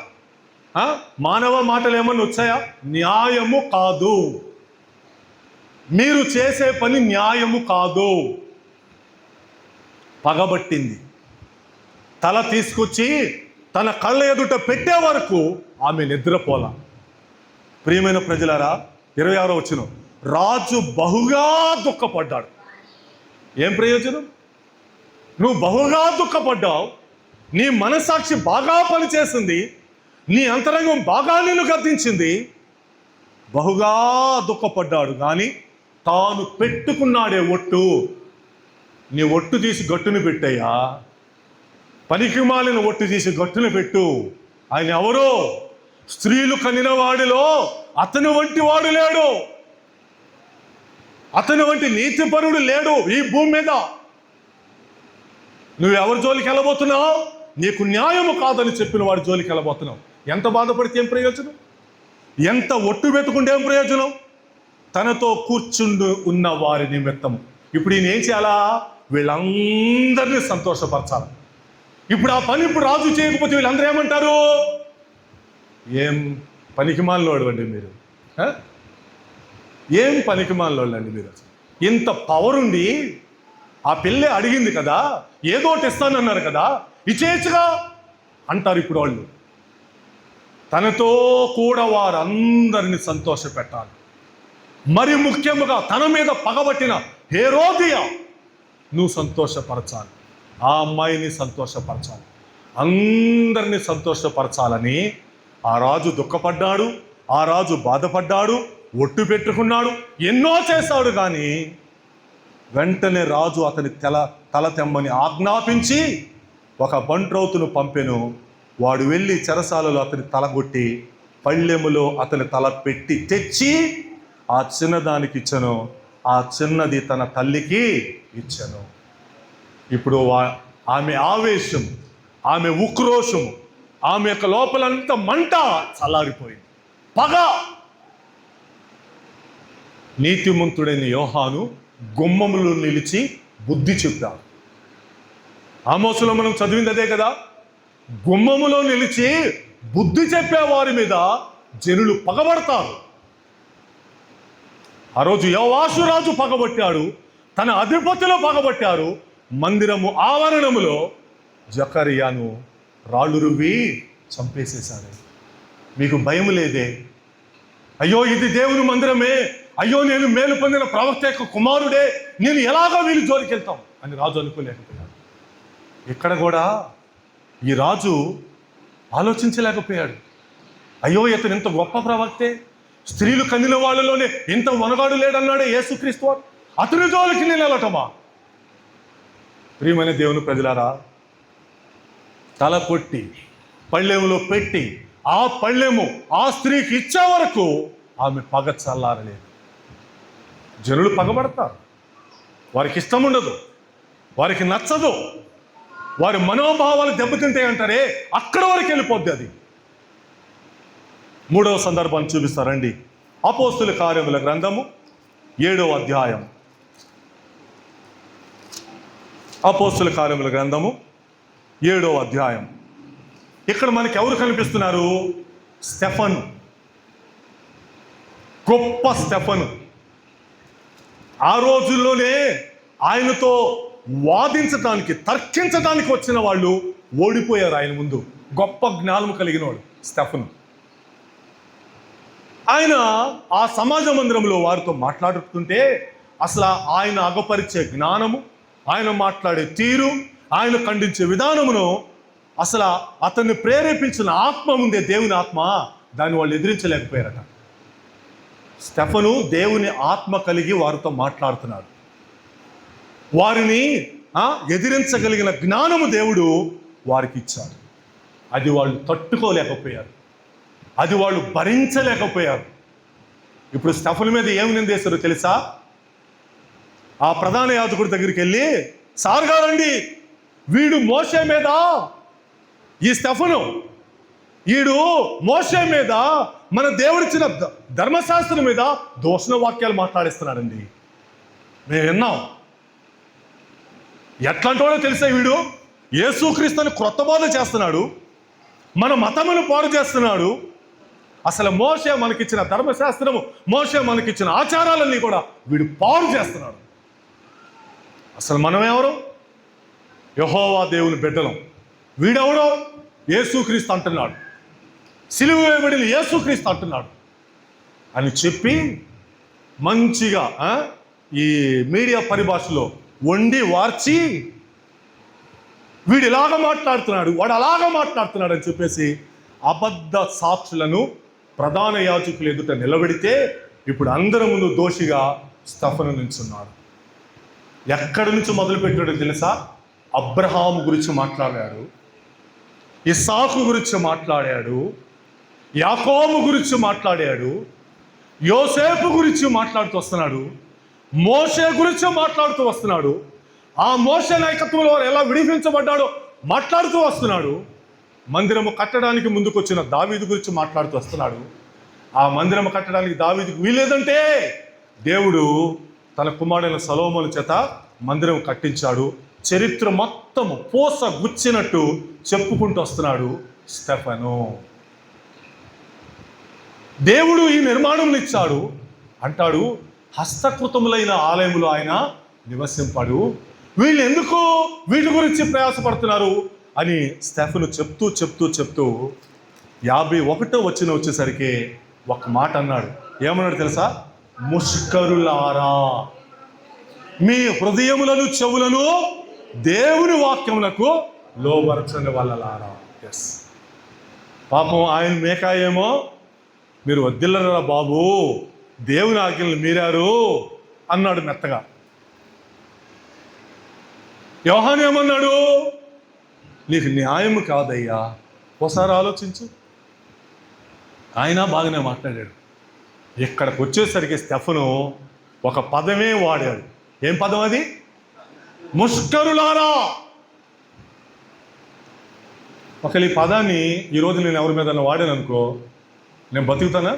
మానవ మాటలు ఏమన్నా వచ్చాయా? న్యాయము కాదు, మీరు చేసే పని న్యాయము కాదు. పగబట్టింది. తల తీసుకొచ్చి తన కళ్ళ ఎదుట పెట్టే వరకు ఆమె నిద్రపోల. ప్రియమైన ప్రజలారా, 26వ వచనం, రాజు బహుగా దుఃఖపడ్డాడు. ఏం ప్రయోజనం? నువ్వు బహుగా దుఃఖపడ్డావు, నీ మనసాక్షి బాగా పనిచేసింది, నీ అంతరంగం బాగా నిన్ను గద్దించింది. బహుగా దుఃఖపడ్డాడు, కానీ తాను పెట్టుకున్నాడే ఒట్టు, నీ ఒట్టు తీసి గట్టును పెట్టయ్యా, పనికి మాలిన ఒట్టు తీసి గట్టును పెట్టు. ఆయన ఎవరో? స్త్రీలు కనిన వాడిలో అతని వంటి వాడు లేడు, అతని వంటి నీతిపరుడు లేడు ఈ భూమి మీద. నువ్వు ఎవరి జోలికి వెళ్ళబోతున్నావు? నీకు న్యాయము కాదని చెప్పిన వాడి జోలికి వెళ్ళబోతున్నావు. ఎంత బాధపడితే ఏం ప్రయోజనం? ఎంత ఒట్టు పెట్టుకుంటే ఏం ప్రయోజనం? తనతో కూర్చుండు ఉన్న వారి నిమిత్తం. ఇప్పుడు ఈయన ఏం చేయాలా? వీళ్ళందరినీ సంతోషపరచాలి. ఇప్పుడు ఆ పని ఇప్పుడు రాజు చేయకపోతే వీళ్ళందరూ ఏమంటారు? ఏం పనికిమాలినోడు అండి మీరు, ఏం పనికిమాలినోళ్ళు అండి మీరు, ఇంత పవర్ ఉండి ఆ పిల్లే అడిగింది కదా, ఏదో ఒకటి ఇస్తానన్నారు కదా, ఇచ్చేయచ్చుగా అంటారు ఇప్పుడు వాళ్ళు. తనతో కూడా వారందరిని సంతోష పెట్టాలి. మరి ముఖ్యముగా తన మీద పగబట్టిన హేరోదియా నువ్వు సంతోషపరచాలి, ఆ అమ్మాయిని సంతోషపరచాలి, అందరినీ సంతోషపరచాలని ఆ రాజు దుఃఖపడ్డాడు, ఆ రాజు బాధపడ్డాడు, ఒట్టు పెట్టుకున్నాడు, ఎన్నో చేశాడు. కానీ వెంటనే రాజు అతని తల తెమ్మని ఆజ్ఞాపించి ఒక బంట్రౌతును పంపెను. వాడు వెళ్ళి చెరసాలలో అతని తలగొట్టి పళ్ళెములో అతని తల పెట్టి తెచ్చి ఆ చిన్నదానికి ఇచ్చను, ఆ చిన్నది తన తల్లికి ఇచ్చను. ఇప్పుడు ఆమె ఆవేశం, ఆమె ఉక్రోషము, ఆమె యొక్క లోపలంతా మంట చల్లారిపోయింది. పగ. నీతిమంతుడైన యోహాను గుమ్మములో నిలిచి బుద్ధి చెప్తాడు. ఆమోసులో మనం చదివింది అదే కదా, గుమ్మములో నిలిచి బుద్ధి చెప్పే వారి మీద జనులు పగబడతారు. ఆ రోజు యోవాషు రాజు పగబట్టాడు, తన అధిపతిలో పగబట్టారు. మందిరము ఆవరణములో జకర్యాను రాళ్ళు రువ్వి చంపేసేశారు. మీకు భయం లేదే? అయ్యో ఇది దేవుని మందిరమే, అయ్యో నేను మేలు పొందిన ప్రవక్త యొక్క కుమారుడే, నేను ఎలాగో వీళ్ళు జోలికి వెళ్తాం అని రాజు అనుకోలేకపోయాడు. ఇక్కడ కూడా ఈ రాజు ఆలోచించలేకపోయాడు. అయ్యో ఇతను ఇంత గొప్ప ప్రవక్తే, స్త్రీలు కన్నిన వాళ్ళలోనే ఇంత వనగాడు లేడన్నాడే యేసుక్రీస్తు వారు, అతని జోలికి నేను వెళ్ళటమా? ప్రియమైన దేవుని ప్రజలారా, తల కొట్టి పళ్ళెములో పెట్టి ఆ పళ్ళెము ఆ స్త్రీకి ఇచ్చే వరకు ఆమె పగ చల్లారలేదు. జనులు పగబడతారు, వారికి ఇష్టం ఉండదు, వారికి నచ్చదు, వారి మనోభావాలు దెబ్బతింటాయి అంటారే, అక్కడ వరకు వెళ్ళిపోద్ది అది. మూడవ సందర్భాన్ని చూపిస్తారండి. అపోస్తుల కార్యముల గ్రంథము 7వ అధ్యాయం. అపోస్తుల కార్యముల గ్రంథము 7వ అధ్యాయం. ఇక్కడ మనకి ఎవరు కనిపిస్తున్నారు? స్టెఫను, గొప్ప స్టెఫను. ఆ రోజుల్లోనే ఆయనతో వాదించడానికి, తర్కించడానికి వచ్చిన వాళ్ళు ఓడిపోయారు ఆయన ముందు. గొప్ప జ్ఞానం కలిగిన వాడు స్టెఫను. ఆయన ఆ సమాజ మందిరంలో వారితో మాట్లాడుతుంటే అసలు ఆయన అగపరిచే జ్ఞానము, ఆయన మాట్లాడే తీరు, ఆయన ఖండించే విధానమును, అసలు అతన్ని ప్రేరేపించిన ఆత్మ ఉందే, దేవుని ఆత్మ, దాన్ని వాళ్ళు ఎదిరించలేకపోయారట. స్టెఫను దేవుని ఆత్మ కలిగి వారితో మాట్లాడుతున్నాడు. వారిని ఎదిరించగలిగిన జ్ఞానము దేవుడు వారికి ఇచ్చాడు. అది వాళ్ళు తట్టుకోలేకపోయారు, అది వాళ్ళు భరించలేకపోయారు. ఇప్పుడు స్టెఫను మీద ఏమి నిందేశారో తెలుసా? ఆ ప్రధాన యాజకుడి దగ్గరికి వెళ్ళి, సార్ గారండి, వీడు మోషే మీద, ఈ స్టెఫను వీడు మోషే మీద, మన దేవుడిచ్చిన ధర్మశాస్త్రం మీద దూషణ వాక్యాలు మాట్లాడిస్తున్నాడండి, మేము విన్నాం. ఎట్లాంటి వాడో తెలుసా? వీడు యేసుక్రీస్తుని క్రొత్త బోధ చేస్తున్నాడు, మన మతమును పాడు చేస్తున్నాడు. అసలు మోషే మనకిచ్చిన ధర్మశాస్త్రము, మోషే మనకిచ్చిన ఆచారాలన్నీ కూడా వీడు పాడు చేస్తున్నాడు. అసలు మనం ఎవరు? యెహోవా దేవుని బిడ్డలం. వీడెవడో? యేసుక్రీస్తు అంటున్నాడు, సిలువ వేయబడిన యేసుక్రీస్తు అంటున్నాడు అని చెప్పి మంచిగా ఈ మీడియా పరిభాషలో వండి వార్చి, వీడు ఇలాగ మాట్లాడుతున్నాడు, వాడు అలాగ మాట్లాడుతున్నాడు అని చెప్పేసి అబద్ధ సాక్షులను ప్రధాన యాజకులు ఎదుట నిలబెడితే ఇప్పుడు అందరి ముందు దోషిగా స్టెఫను నిల్చున్నాడు. ఎక్కడి నుంచి మొదలుపెట్టాడో తెలుసా? అబ్రహాము గురించి మాట్లాడాడు, ఇస్సాకు గురించి మాట్లాడాడు, యాకోబు గురించి మాట్లాడాడు, యోసేపు గురించి మాట్లాడుతూ వస్తున్నాడు, మోషే గురించి మాట్లాడుతూ వస్తున్నాడు. ఆ మోషే నాయకత్వంలో వారు ఎలా విడిపించబడ్డాడో మాట్లాడుతూ వస్తున్నాడు. మందిరము కట్టడానికి ముందుకొచ్చిన దావీదు గురించి మాట్లాడుతూ వస్తున్నాడు. ఆ మందిరము కట్టడానికి దావీదుకు వీలేదంటే దేవుడు తన కుమారుడైన సొలొమోను చేత మందిరం కట్టించాడు. చరిత్ర మొత్తము పూస గుచ్చినట్టు చెప్పుకుంటూ వస్తున్నాడు స్టెఫను. దేవుడు ఈ నిర్మాణం ఇచ్చాడు అంటాడు, హస్తకృతములైన ఆలయములు ఆయన నివసింపాడు. వీళ్ళు ఎందుకు వీటి గురించి ప్రయాసపడుతున్నారు అని స్టెఫను చెప్తూ 51వ వచనం వచ్చేసరికి ఒక మాట అన్నాడు. ఏమన్నాడు తెలుసా? ముష్కరులారా, మీ హృదయములను చెవులను దేవుని వాక్యములకు లోబరచని వాళ్ళలారా. ఎస్, పాపం ఆయన మేకాయేమో, మీరు వద్దిల్లరా బాబు, దేవుని ఆజ్ఞలు మీరారు అన్నాడు మెత్తగా. యోహాను ఏమన్నాడు? నీకు న్యాయం కాదయ్యా, ఒకసారి ఆలోచించు. ఆయన బాగానే మాట్లాడాడు. ఇక్కడికి వచ్చేసరికి స్టెఫను ఒక పదమే వాడాడు. ఏం పదం అది? ముష్కరులారా. ఒకవేళ ఈ పదాన్ని ఈరోజు నేను ఎవరి మీద వాడాను అనుకో, నేను బతుకుతానా?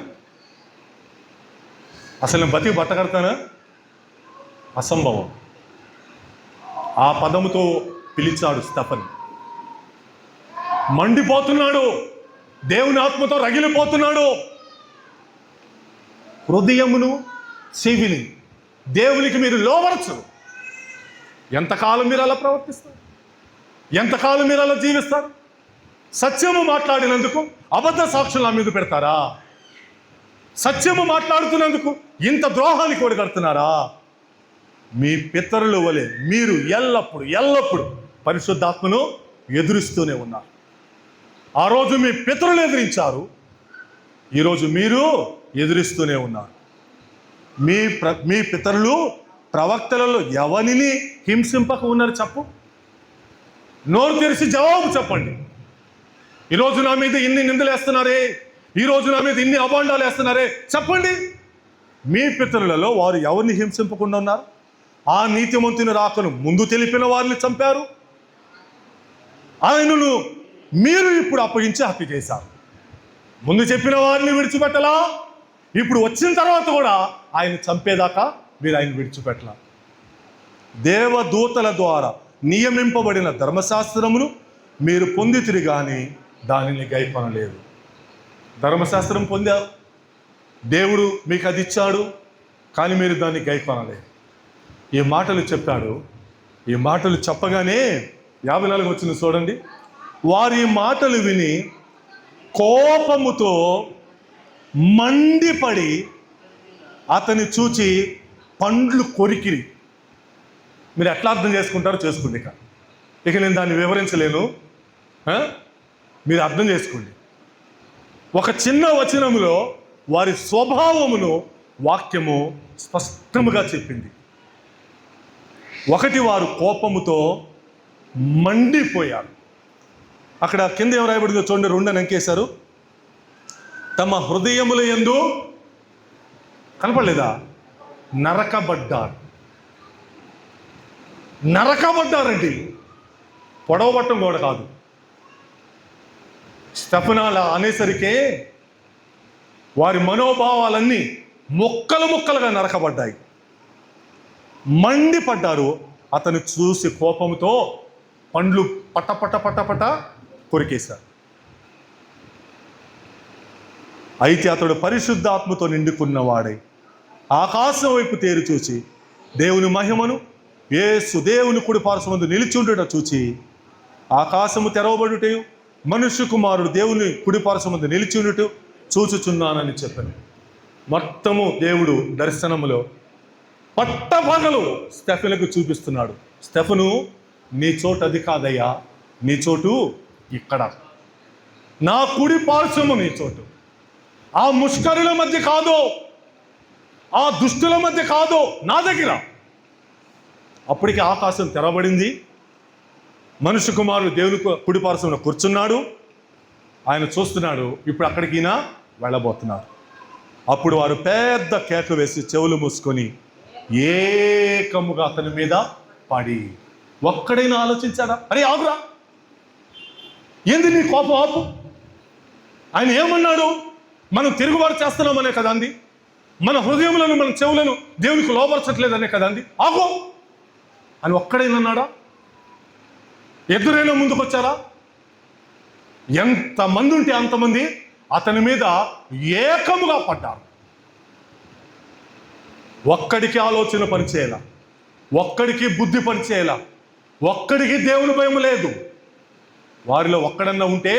అసలు నేను బతికి బట్టకడతానా? అసంభవం. ఆ పదముతో పిలిచాడు స్టెఫన్. మండిపోతున్నాడు, దేవుని ఆత్మతో రగిలిపోతున్నాడు. హృదయమును చెవిని దేవునికి మీరు లోబరచరు. ఎంతకాలం మీరు అలా ప్రవర్తిస్తారు? ఎంతకాలం మీరు అలా జీవిస్తారు? సత్యము మాట్లాడినందుకు అబద్ధ సాక్షులు నా మీద పెడతారా? సత్యము మాట్లాడుతున్నందుకు ఇంత ద్రోహానికి ఒడిగడుతున్నారా? మీ పితరుల వలె మీరు ఎల్లప్పుడు పరిశుద్ధాత్మను ఎదురిస్తూనే ఉన్నారు. ఆ రోజు మీ పితరులు ఎదిరించారు, ఈరోజు మీరు ఎదిరిస్తూనే ఉన్నారు. మీ పితరులు ప్రవక్తలలో ఎవరిని హింసింపక ఉన్నారు చెప్పు? నోరు తెరిచి జవాబు చెప్పండి. ఈరోజు నా మీద ఇన్ని నిందలు వేస్తున్నారే, ఈరోజు నా మీద ఇన్ని అబాండాలు వేస్తున్నారే, చెప్పండి. మీ పితరులలో వారు ఎవరిని హింసింపకుండా ఉన్నారు? ఆ నీతిమంతుని రాకను ముందు తెలిపిన వారిని చంపారు. ఆయనను మీరు ఇప్పుడు అప్పగించి హత్య చేశారు. ముందు చెప్పిన వారిని విడిచిపెట్టలా, ఇప్పుడు వచ్చిన తర్వాత కూడా ఆయన చంపేదాకా మీరు ఆయన విడిచిపెట్టలా. దేవదూతల ద్వారా నియమింపబడిన ధర్మశాస్త్రమును మీరు పొందితిరి కానీ దానిని గైకొనలేదు. ధర్మశాస్త్రం పొందారు, దేవుడు మీకు అది ఇచ్చాడు, కానీ మీరు దాన్ని గైకొనలేదు. ఈ మాటలు చెప్పాడు. ఈ మాటలు చెప్పగానే 54 వచ్చింది చూడండి. వారి మాటలు విని కోపముతో మండిపడి అతన్ని చూచి పండ్లు కొరికిరి. మీరు ఎట్లా అర్థం చేసుకుంటారో చేసుకోండి. ఇక నేను దాన్ని వివరించలేను, మీరు అర్థం చేసుకోండి. ఒక చిన్న వచనములో వారి స్వభావమును వాక్యము స్పష్టముగా చెప్పింది. ఒకటి, వారు కోపముతో మండిపోయారు. అక్కడ కింద ఏం రాయబడిందో చూడండి, 2 అని అంకేశారు. తమ హృదయముల యందు కనపడలేదా? నరకబడ్డారండి. పొడవబట్టం కూడా కాదు. స్టెఫను అనేసరికే వారి మనోభావాలన్నీ ముక్కలుగా నరకబడ్డాయి. మండిపడ్డారు. అతను చూసి కోపంతో పండ్లు పట కొరికేశారు. అయితే అతడు పరిశుద్ధాత్మతో నిండుకున్నవాడై ఆకాశం వైపు తేరి చూచి దేవుని మహిమను యేసు దేవుని కుడి పార్శ్వమందు నిలిచి ఉండుట చూచి, ఆకాశము తెరవబడుటయు మనుష్య కుమారుడు దేవుని కుడి పార్శ్వమందు నిలిచి ఉండుట చూచుచున్నానని చెప్పాను. మొత్తము దేవుడు దర్శనములో పట్టపగలు స్టెఫనుకు చూపిస్తున్నాడు. స్టెఫను, నీ చోటు అది కాదయ్యా, నీ చోటు ఇక్కడ, నా కుడి పార్శ్వము నీ చోటు. ఆ ముష్కరుల మధ్య కాదు, ఆ దుష్టుల మధ్య కాదు, నా దగ్గర. అప్పటికి ఆకాశం తెరబడింది. మనుష్య కుమారుడు దేవుని కుడి పార్శ్వమున కూర్చున్నాడు. ఆయన చూస్తున్నాడు. ఇప్పుడు అక్కడికి ఈయన వెళ్ళబోతున్నాడు. అప్పుడు వారు పెద్ద కేక వేసి చెవులు మూసుకొని ఏకముగా అతని మీద పడి. ఒక్కడైనా ఆలోచించాడా? అరే ఆగురా, ఏంది నీ కోపం? ఆపు. ఆయన ఏమన్నాడు? మనం తిరుగుబాటు చేస్తున్నామనే కదా అంది. మన హృదయములను మన చెవులను దేవునికి లోపరచట్లేదనే కదండి. ఆగో అని ఒక్కడైనా అన్నాడా? ఎదురైనా ముందుకొచ్చారా? ఎంతమంది ఉంటే అంతమంది అతని మీద ఏకముగా పడ్డారు. ఒక్కడికి ఆలోచన పనిచేయాల, ఒక్కడికి బుద్ధి పనిచేయాల, ఒక్కడికి దేవుని భయం లేదు. వారిలో ఒక్కడన్నా ఉంటే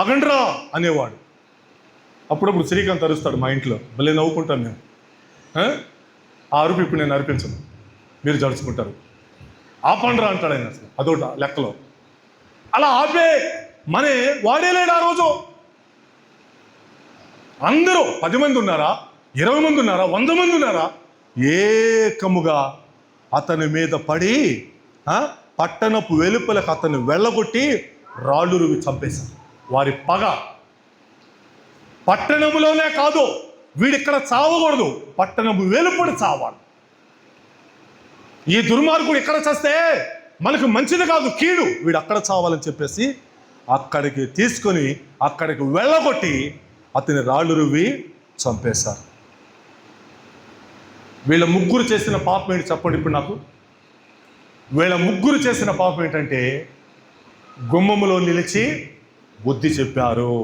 ఆగండ్రా అనేవాడు. అప్పుడప్పుడు శ్రీకాంత్ అరుస్తాడు మా ఇంట్లో, మళ్ళీ నవ్వుకుంటాను నేను. ఆ అరుపు ఇప్పుడు నేను అర్పించను, మీరు జడుచుకుంటారు. ఆపండ్రా అంటాడు ఆయన. అసలు అదొకట లెక్కలో. అలా ఆపే మనే వాడే లేడు ఆ రోజు. అందరూ 10 మంది ఉన్నారా, 20 మంది ఉన్నారా, 100 మంది ఉన్నారా, ఏకముగా అతని మీద పడి పట్టణపు వెలుపలకు అతన్ని వెళ్ళగొట్టి రాళ్ళు రువి చంపేశారు. వారి పగ పట్టణములోనే కాదు, వీడిక్కడ చావకూడదు, పట్టణము వెలుపడి చావాలి. ఈ దుర్మార్గుడు ఇక్కడ చస్తే మనకు మంచిది కాదు, కీడు, వీడు అక్కడ చావాలని చెప్పేసి అక్కడికి తీసుకొని అక్కడికి వెళ్ళగొట్టి అతని రాళ్ళు రువ్వి చంపేశారు. వీళ్ళ ముగ్గురు చేసిన పాపం ఏంటి చెప్పండి ఇప్పుడు నాకు? వీళ్ళ ముగ్గురు చేసిన పాపం ఏంటంటే గుమ్మములో నిలిచి బుద్ధి చెప్పారు,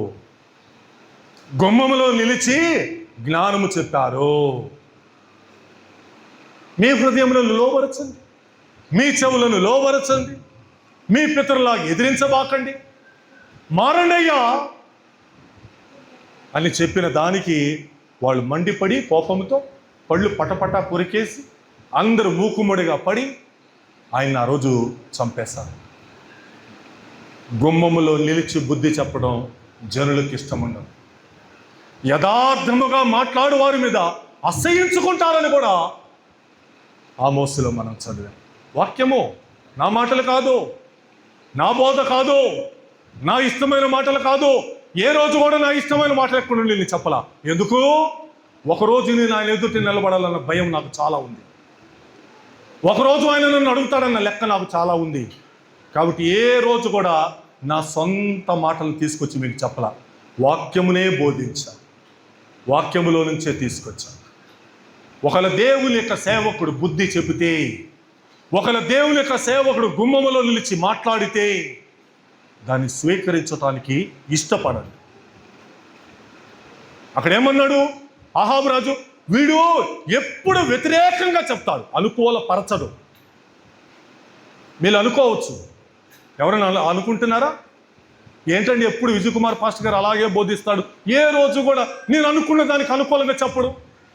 గుమ్మములో నిలిచి జ్ఞానము చెప్పారు. మీ హృదయములను లోబరచండి, మీ చెవులను లోబరచండి, మీ పితరులాగా ఎదిరించబాకండి, మారండి అయ్యా అని చెప్పిన దానికి వాళ్ళు మండిపడి కోపంతో పళ్ళు పటపట కొరికేసి అందరూ మూకుమ్మడిగా పడి ఆయన ఆ రోజు చంపేశారు. గుమ్మములో నిలిచి బుద్ధి చెప్పడం జనులకు ఇష్టం ఉండదు. యథార్థముగా మాట్లాడు వారి మీద అసహించుకుంటారని కూడా ఆమోసులో మనం చదివాం. వాక్యము నా మాటలు కాదు, నా బోధ కాదు, నా ఇష్టమైన మాటలు కాదు. ఏ రోజు కూడా నా ఇష్టమైన మాటలు ఎక్కడ నుండి నేను చెప్పలా. ఎందుకు? ఒకరోజు నేను ఆయన ఎదుటి నిలబడాలన్న భయం నాకు చాలా ఉంది. ఒకరోజు ఆయన నన్ను అడుగుతాడన్న లెక్క నాకు చాలా ఉంది. కాబట్టి ఏ రోజు కూడా నా సొంత మాటలు తీసుకొచ్చి మీకు చెప్పలా. వాక్యమునే బోధించాను, వాక్యములో నుంచే తీసుకొచ్చాను. ఒకవేళ దేవుని యొక్క సేవకుడు బుద్ధి చెబితే, ఒకవేళ దేవుని యొక్క సేవకుడు గుమ్మములో నిలిచి మాట్లాడితే దాన్ని స్వీకరించడానికి ఇష్టపడండి. అక్కడ ఏమన్నాడు అహాబు రాజు? వీడు ఎప్పుడు వ్యతిరేకంగా చెప్తాడు, అనుకూలపరచడు. మీరు అనుకోవచ్చు, ఎవరైనా అనుకుంటున్నారా? ఏంటండి ఎప్పుడు విజయ్ కుమార్ పాస్టర్ గారు అలాగే బోధిస్తాడు, ఏ రోజు కూడా నేను అనుకున్న దానికి అనుకూలంగా చెప్పడు,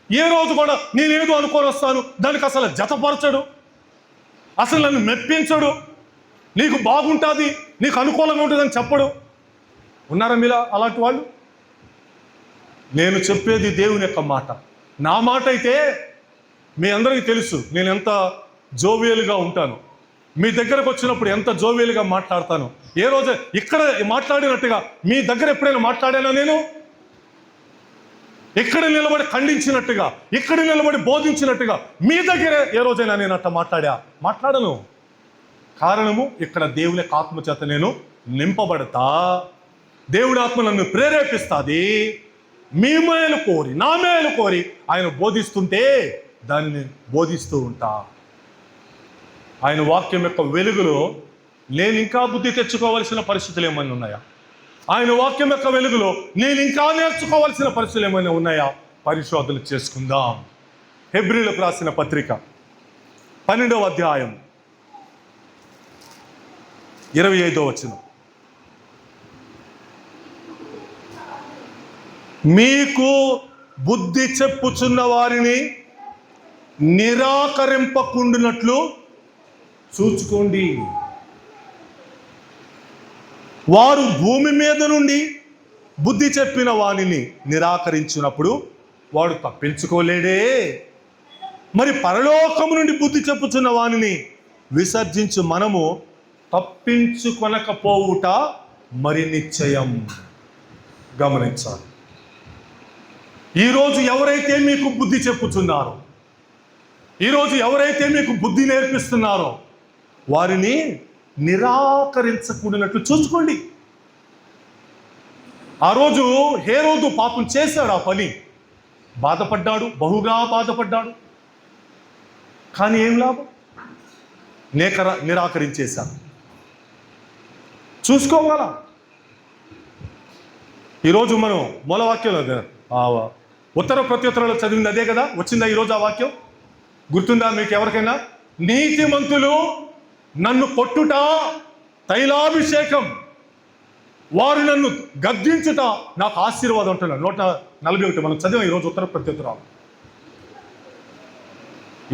ఏ రోజు కూడా నేనేదో అనుకొని వస్తాను దానికి అసలు జతపరచడు, అసలు నన్ను మెప్పించడు, నీకు బాగుంటుంది, నీకు అనుకూలంగా ఉంటుందని చెప్పడు. ఉన్నారా మీలా అలాంటి వాళ్ళు? నేను చెప్పేది దేవుని యొక్క మాట. నా మాట అయితే మీ అందరికీ తెలుసు నేను ఎంత జోవియల్గా ఉంటాను. మీ దగ్గరకు వచ్చినప్పుడు ఎంత జోవియల్గా మాట్లాడతాను. ఏ రోజు ఇక్కడ మాట్లాడినట్టుగా మీ దగ్గర ఎప్పుడైనా మాట్లాడానా? నేను ఇక్కడ నిలబడి ఖండించినట్టుగా, ఇక్కడ నిలబడి బోధించినట్టుగా మీ దగ్గర ఏ రోజైనా నేను అట్లా మాట్లాడను. కారణము, ఇక్కడ దేవుని యొక్క ఆత్మ చేత నేను నింపబడతా, దేవుడి ఆత్మ నన్ను ప్రేరేపిస్తుంది. మీ మేలు కోరి, నా మేలు కోరి ఆయన బోధిస్తుంటే దానిని బోధిస్తూ ఉంటా. ఆయన వాక్యం యొక్క వెలుగులో నేను ఇంకా బుద్ధి తెచ్చుకోవాల్సిన పరిస్థితులు ఏమైనా ఉన్నాయా? ఆయన వాక్యం యొక్క వెలుగులో నేను ఇంకా నేర్చుకోవాల్సిన పరిస్థితులు ఏమైనా ఉన్నాయా? పరిశోధన చేసుకుందాం. హెబ్రీలకు రాసిన పత్రిక 12వ అధ్యాయం 25వ వచనం. మీకు బుద్ధి చెప్పుచున్న వారిని నిరాకరింపకుండునట్లు చూచుకోండి. వారు భూమి మీద నుండి బుద్ధి చెప్పిన వానిని నిరాకరించినప్పుడు వాడు తప్పించుకోలేడే, మరి పరలోకము నుండి బుద్ధి చెప్పుచున్న వానిని విసర్జించు మనము తప్పించుకొనకపోవుట మరి నిశ్చయం. గమనించాలి. ఈరోజు ఎవరైతే మీకు బుద్ధి చెప్పుచున్నారో, ఈరోజు ఎవరైతే మీకు బుద్ధి నేర్పిస్తున్నారో వారిని నిరాకరించకూడనట్లు చూసుకోండి. ఆ రోజు హేరోదు పాపం చేశాడు ఆ పని. బాధపడ్డాడు, బహుగా బాధపడ్డాడు. కానీ ఏం లాభం? నిరాకరించేశాను. చూసుకోవాలా? ఈరోజు మనం మూలవాక్యంలో ఉత్తర ప్రత్యుత్తరాలు చదివింది అదే కదా, వచ్చిందా ఈరోజు ఆ వాక్యం? గుర్తుందా మీకు ఎవరికైనా? నీతిమంతులు నన్ను కొట్టుట తైలాభిషేకం, వారు నన్ను గద్దించుట నాకు ఆశీర్వాదం అంటున్నాడు. 141 మనం చదివాం ఈరోజు ఉత్తర ప్రత్యుత్తరాలు.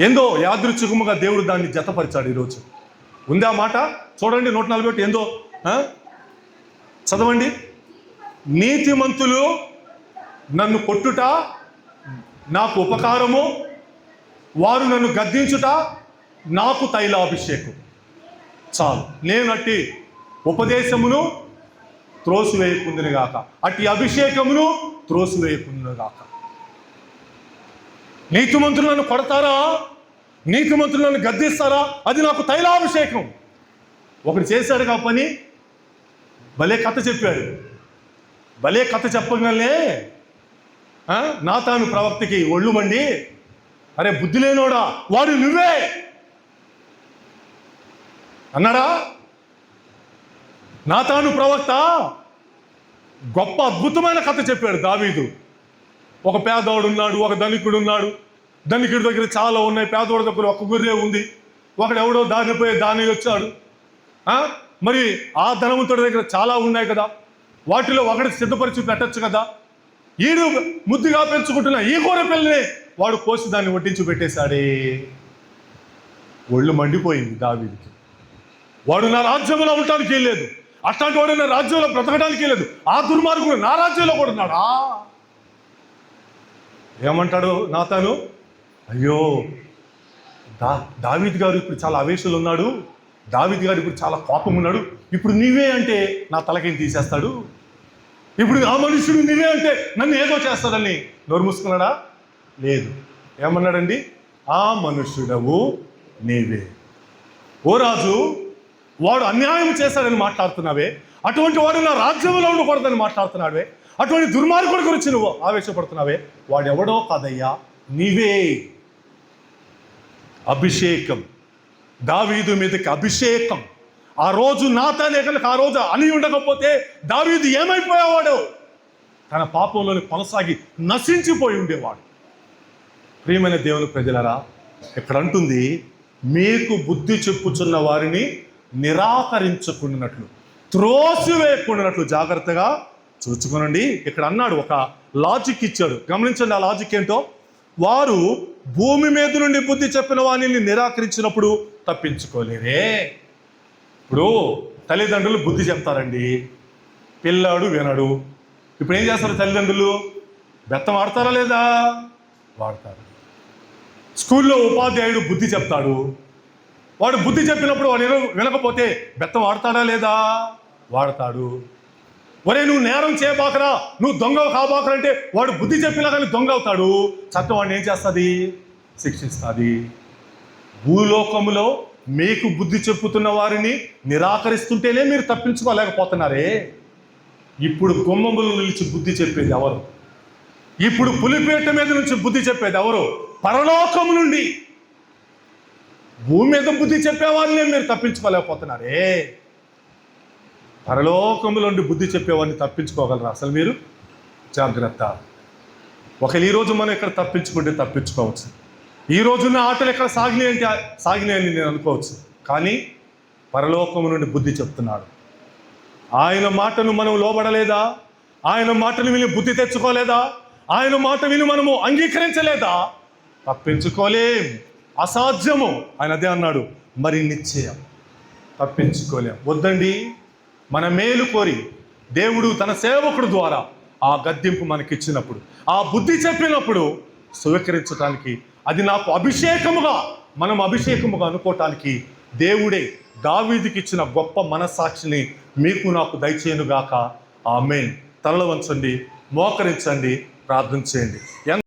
ఏందో యాదృచ్ఛికముగా దేవుడు దాన్ని జతపరిచాడు. ఈరోజు ఉందా మాట? చూడండి 141 ఏందో చదవండి. నీతిమంతులు నన్ను కొట్టుట నాకు ఉపకారము, వారు నన్ను గద్దించుట నాకు తైలాభిషేకం. చాలు, నేను అట్టి ఉపదేశమును త్రోసివేయకుందును గాక, అట్టి అభిషేకమును త్రోసివేయకుందును గాక. నీతిమంతులు నన్ను కొడతారా, నీతిమంతులు నన్ను గద్దిస్తారా, అది నాకు తైలాభిషేకం. ఒకడు చేశాడు కా పని, భలే కథ చెప్పాడు. భలే కథ చెప్పగానే నాతాను ప్రవక్తకి ఒళ్ళు మండి, అరే బుద్ధి లేనోడా, వాడు నువ్వే అన్నాడా? నాతాను ప్రవక్త గొప్ప అద్భుతమైన కథ చెప్పాడు. దావీదు, ఒక పేదవాడు ఉన్నాడు, ఒక ధనికుడు ఉన్నాడు. ధనికుడి దగ్గర చాలా ఉన్నాయి, పేదవాడి దగ్గర ఒక గొర్రె ఉంది. ఒకడు ఎవడో దానిపోయి దాని వచ్చాడు. మరి ఆ ధనవంతుడి దగ్గర చాలా ఉన్నాయి కదా, వాటిలో ఒకటి సిద్ధపరిచి పెట్టచ్చు కదా. ఈడు ముద్దుగా పెంచుకుంటున్న ఈ గొర్రె పిల్లని వాడు కోసి దాన్ని వడ్డించి పెట్టేశాడే. ఒళ్ళు మండిపోయింది దావీదుకి. వాడు నా రాజ్యంలో ఉండటానికి వెళ్ళలేదు, అట్లాంటి వాడు నా రాజ్యంలో బ్రతకడానికి వెళ్ళలేదు, ఆ దుర్మార్గుడు నా రాజ్యంలో కూడా ఉన్నాడా? ఏమంటాడు నాతాను? అయ్యో, దావీదు గారు ఇప్పుడు చాలా ఆవేశంలో ఉన్నాడు, దావీదు గారు ఇప్పుడు చాలా కోపం ఉన్నాడు, ఇప్పుడు నీవే అంటే నా తలకేం తీసేస్తాడు, ఇప్పుడు ఆ మనుషుడు నీవే అంటే నన్ను ఏదో చేస్తాడని నోరు మూసుకున్నాడా? లేదు. ఏమన్నాడండి? ఆ మనుషుడవు నీవే. ఓ రాజు, వాడు అన్యాయం చేశాడని మాట్లాడుతున్నావే, అటువంటి వాడు నా రాజ్యంలో ఉండకూడదని మాట్లాడుతున్నాడే, అటువంటి దుర్మార్గుడి గురించి నువ్వు ఆవేశపడుతున్నావే, వాడెవడో కాదయ్యా, నీవే. అభిషేకం, దావీదు మీదకి అభిషేకం. ఆ రోజు నాతానేకలకు ఆ రోజు అని ఉండకపోతే దావీదు ఏమైపోయేవాడు? తన పాపంలోని కొనసాగి నశించిపోయి ఉండేవాడు. ప్రియమైన దేవుని ప్రజలరా, ఇక్కడ అంటుంది, మీకు బుద్ధి చెప్పుచున్న వారిని నిరాకరించుకున్నట్లు, త్రోసివేయకుండానట్లు జాగ్రత్తగా చూచుకునండి. ఇక్కడ అన్నాడు, ఒక లాజిక్ ఇచ్చాడు, గమనించండి. ఆ లాజిక్ ఏంటో, వారు భూమి మీద నుండి బుద్ధి చెప్పిన వారిని నిరాకరించినప్పుడు తప్పించుకోలేరే. ఇప్పుడు తల్లిదండ్రులు బుద్ధి చెప్తారండి, పిల్లాడు వినడు. ఇప్పుడు ఏం చేస్తారు తల్లిదండ్రులు? బెత్తం వాడతారా లేదా? వాడతారు. స్కూల్లో ఉపాధ్యాయుడు బుద్ధి చెప్తాడు, వాడు బుద్ధి చెప్పినప్పుడు వాడు వినకపోతే బెత్తం వాడతాడా లేదా? వాడతాడు. ఒరే నువ్వు నేరం చేయబాకరా, నువ్వు దొంగ కాబోకరా అంటే వాడు బుద్ధి చెప్పినా కానీ దొంగ అవుతాడు. చట్టం వాడిని ఏం చేస్తుంది? శిక్షిస్తుంది. భూలోకములో మీకు బుద్ధి చెప్పుతున్న వారిని నిరాకరిస్తుంటేనే మీరు తప్పించుకోలేకపోతున్నారే. ఇప్పుడు గుమ్మముల నుంచి బుద్ధి చెప్పేది ఎవరు? ఇప్పుడు పులిపేట మీద నుంచి బుద్ధి చెప్పేది ఎవరు? పరలోకము నుండి. భూమి మీద బుద్ధి చెప్పేవారిని మీరు తప్పించుకోలేకపోతున్నారే. పరలోకము నుండి బుద్ధి చెప్పేవారిని తప్పించుకోగలరా అసలు మీరు? జాగ్రత్త. ఒకవేళ ఈరోజు మనం ఇక్కడ తప్పించుకుంటే తప్పించుకోవచ్చు, ఈ రోజున్న ఆటలు ఎక్కడ సాగినాయని నేను అనుకోవచ్చు. కానీ పరలోకము నుండి బుద్ధి చెప్తున్నాడు. ఆయన మాటను మనం లోబడలేదా? ఆయన మాటను విని బుద్ధి తెచ్చుకోలేదా? ఆయన మాట విని మనము అంగీకరించలేదా? తప్పించుకోలేం, అసాధ్యము. ఆయన అదే అన్నాడు, మరి నిశ్చయం తప్పించుకోలేం. వద్దండి, మన మేలు కోరి దేవుడు తన సేవకుడు ద్వారా ఆ గద్దింపు మనకిచ్చినప్పుడు, ఆ బుద్ధి చెప్పినప్పుడు స్వీకరించడానికి, అది నాకు అభిషేకముగా, మనం అభిషేకముగా అనుకోవటానికి దేవుడే దావీదుకి ఇచ్చిన గొప్ప మనస్సాక్షిని మీకు నాకు దయచేయునుగాక. ఆమేన్. తలలు వంచండి, మోకరించండి, ప్రార్థన చేయండి.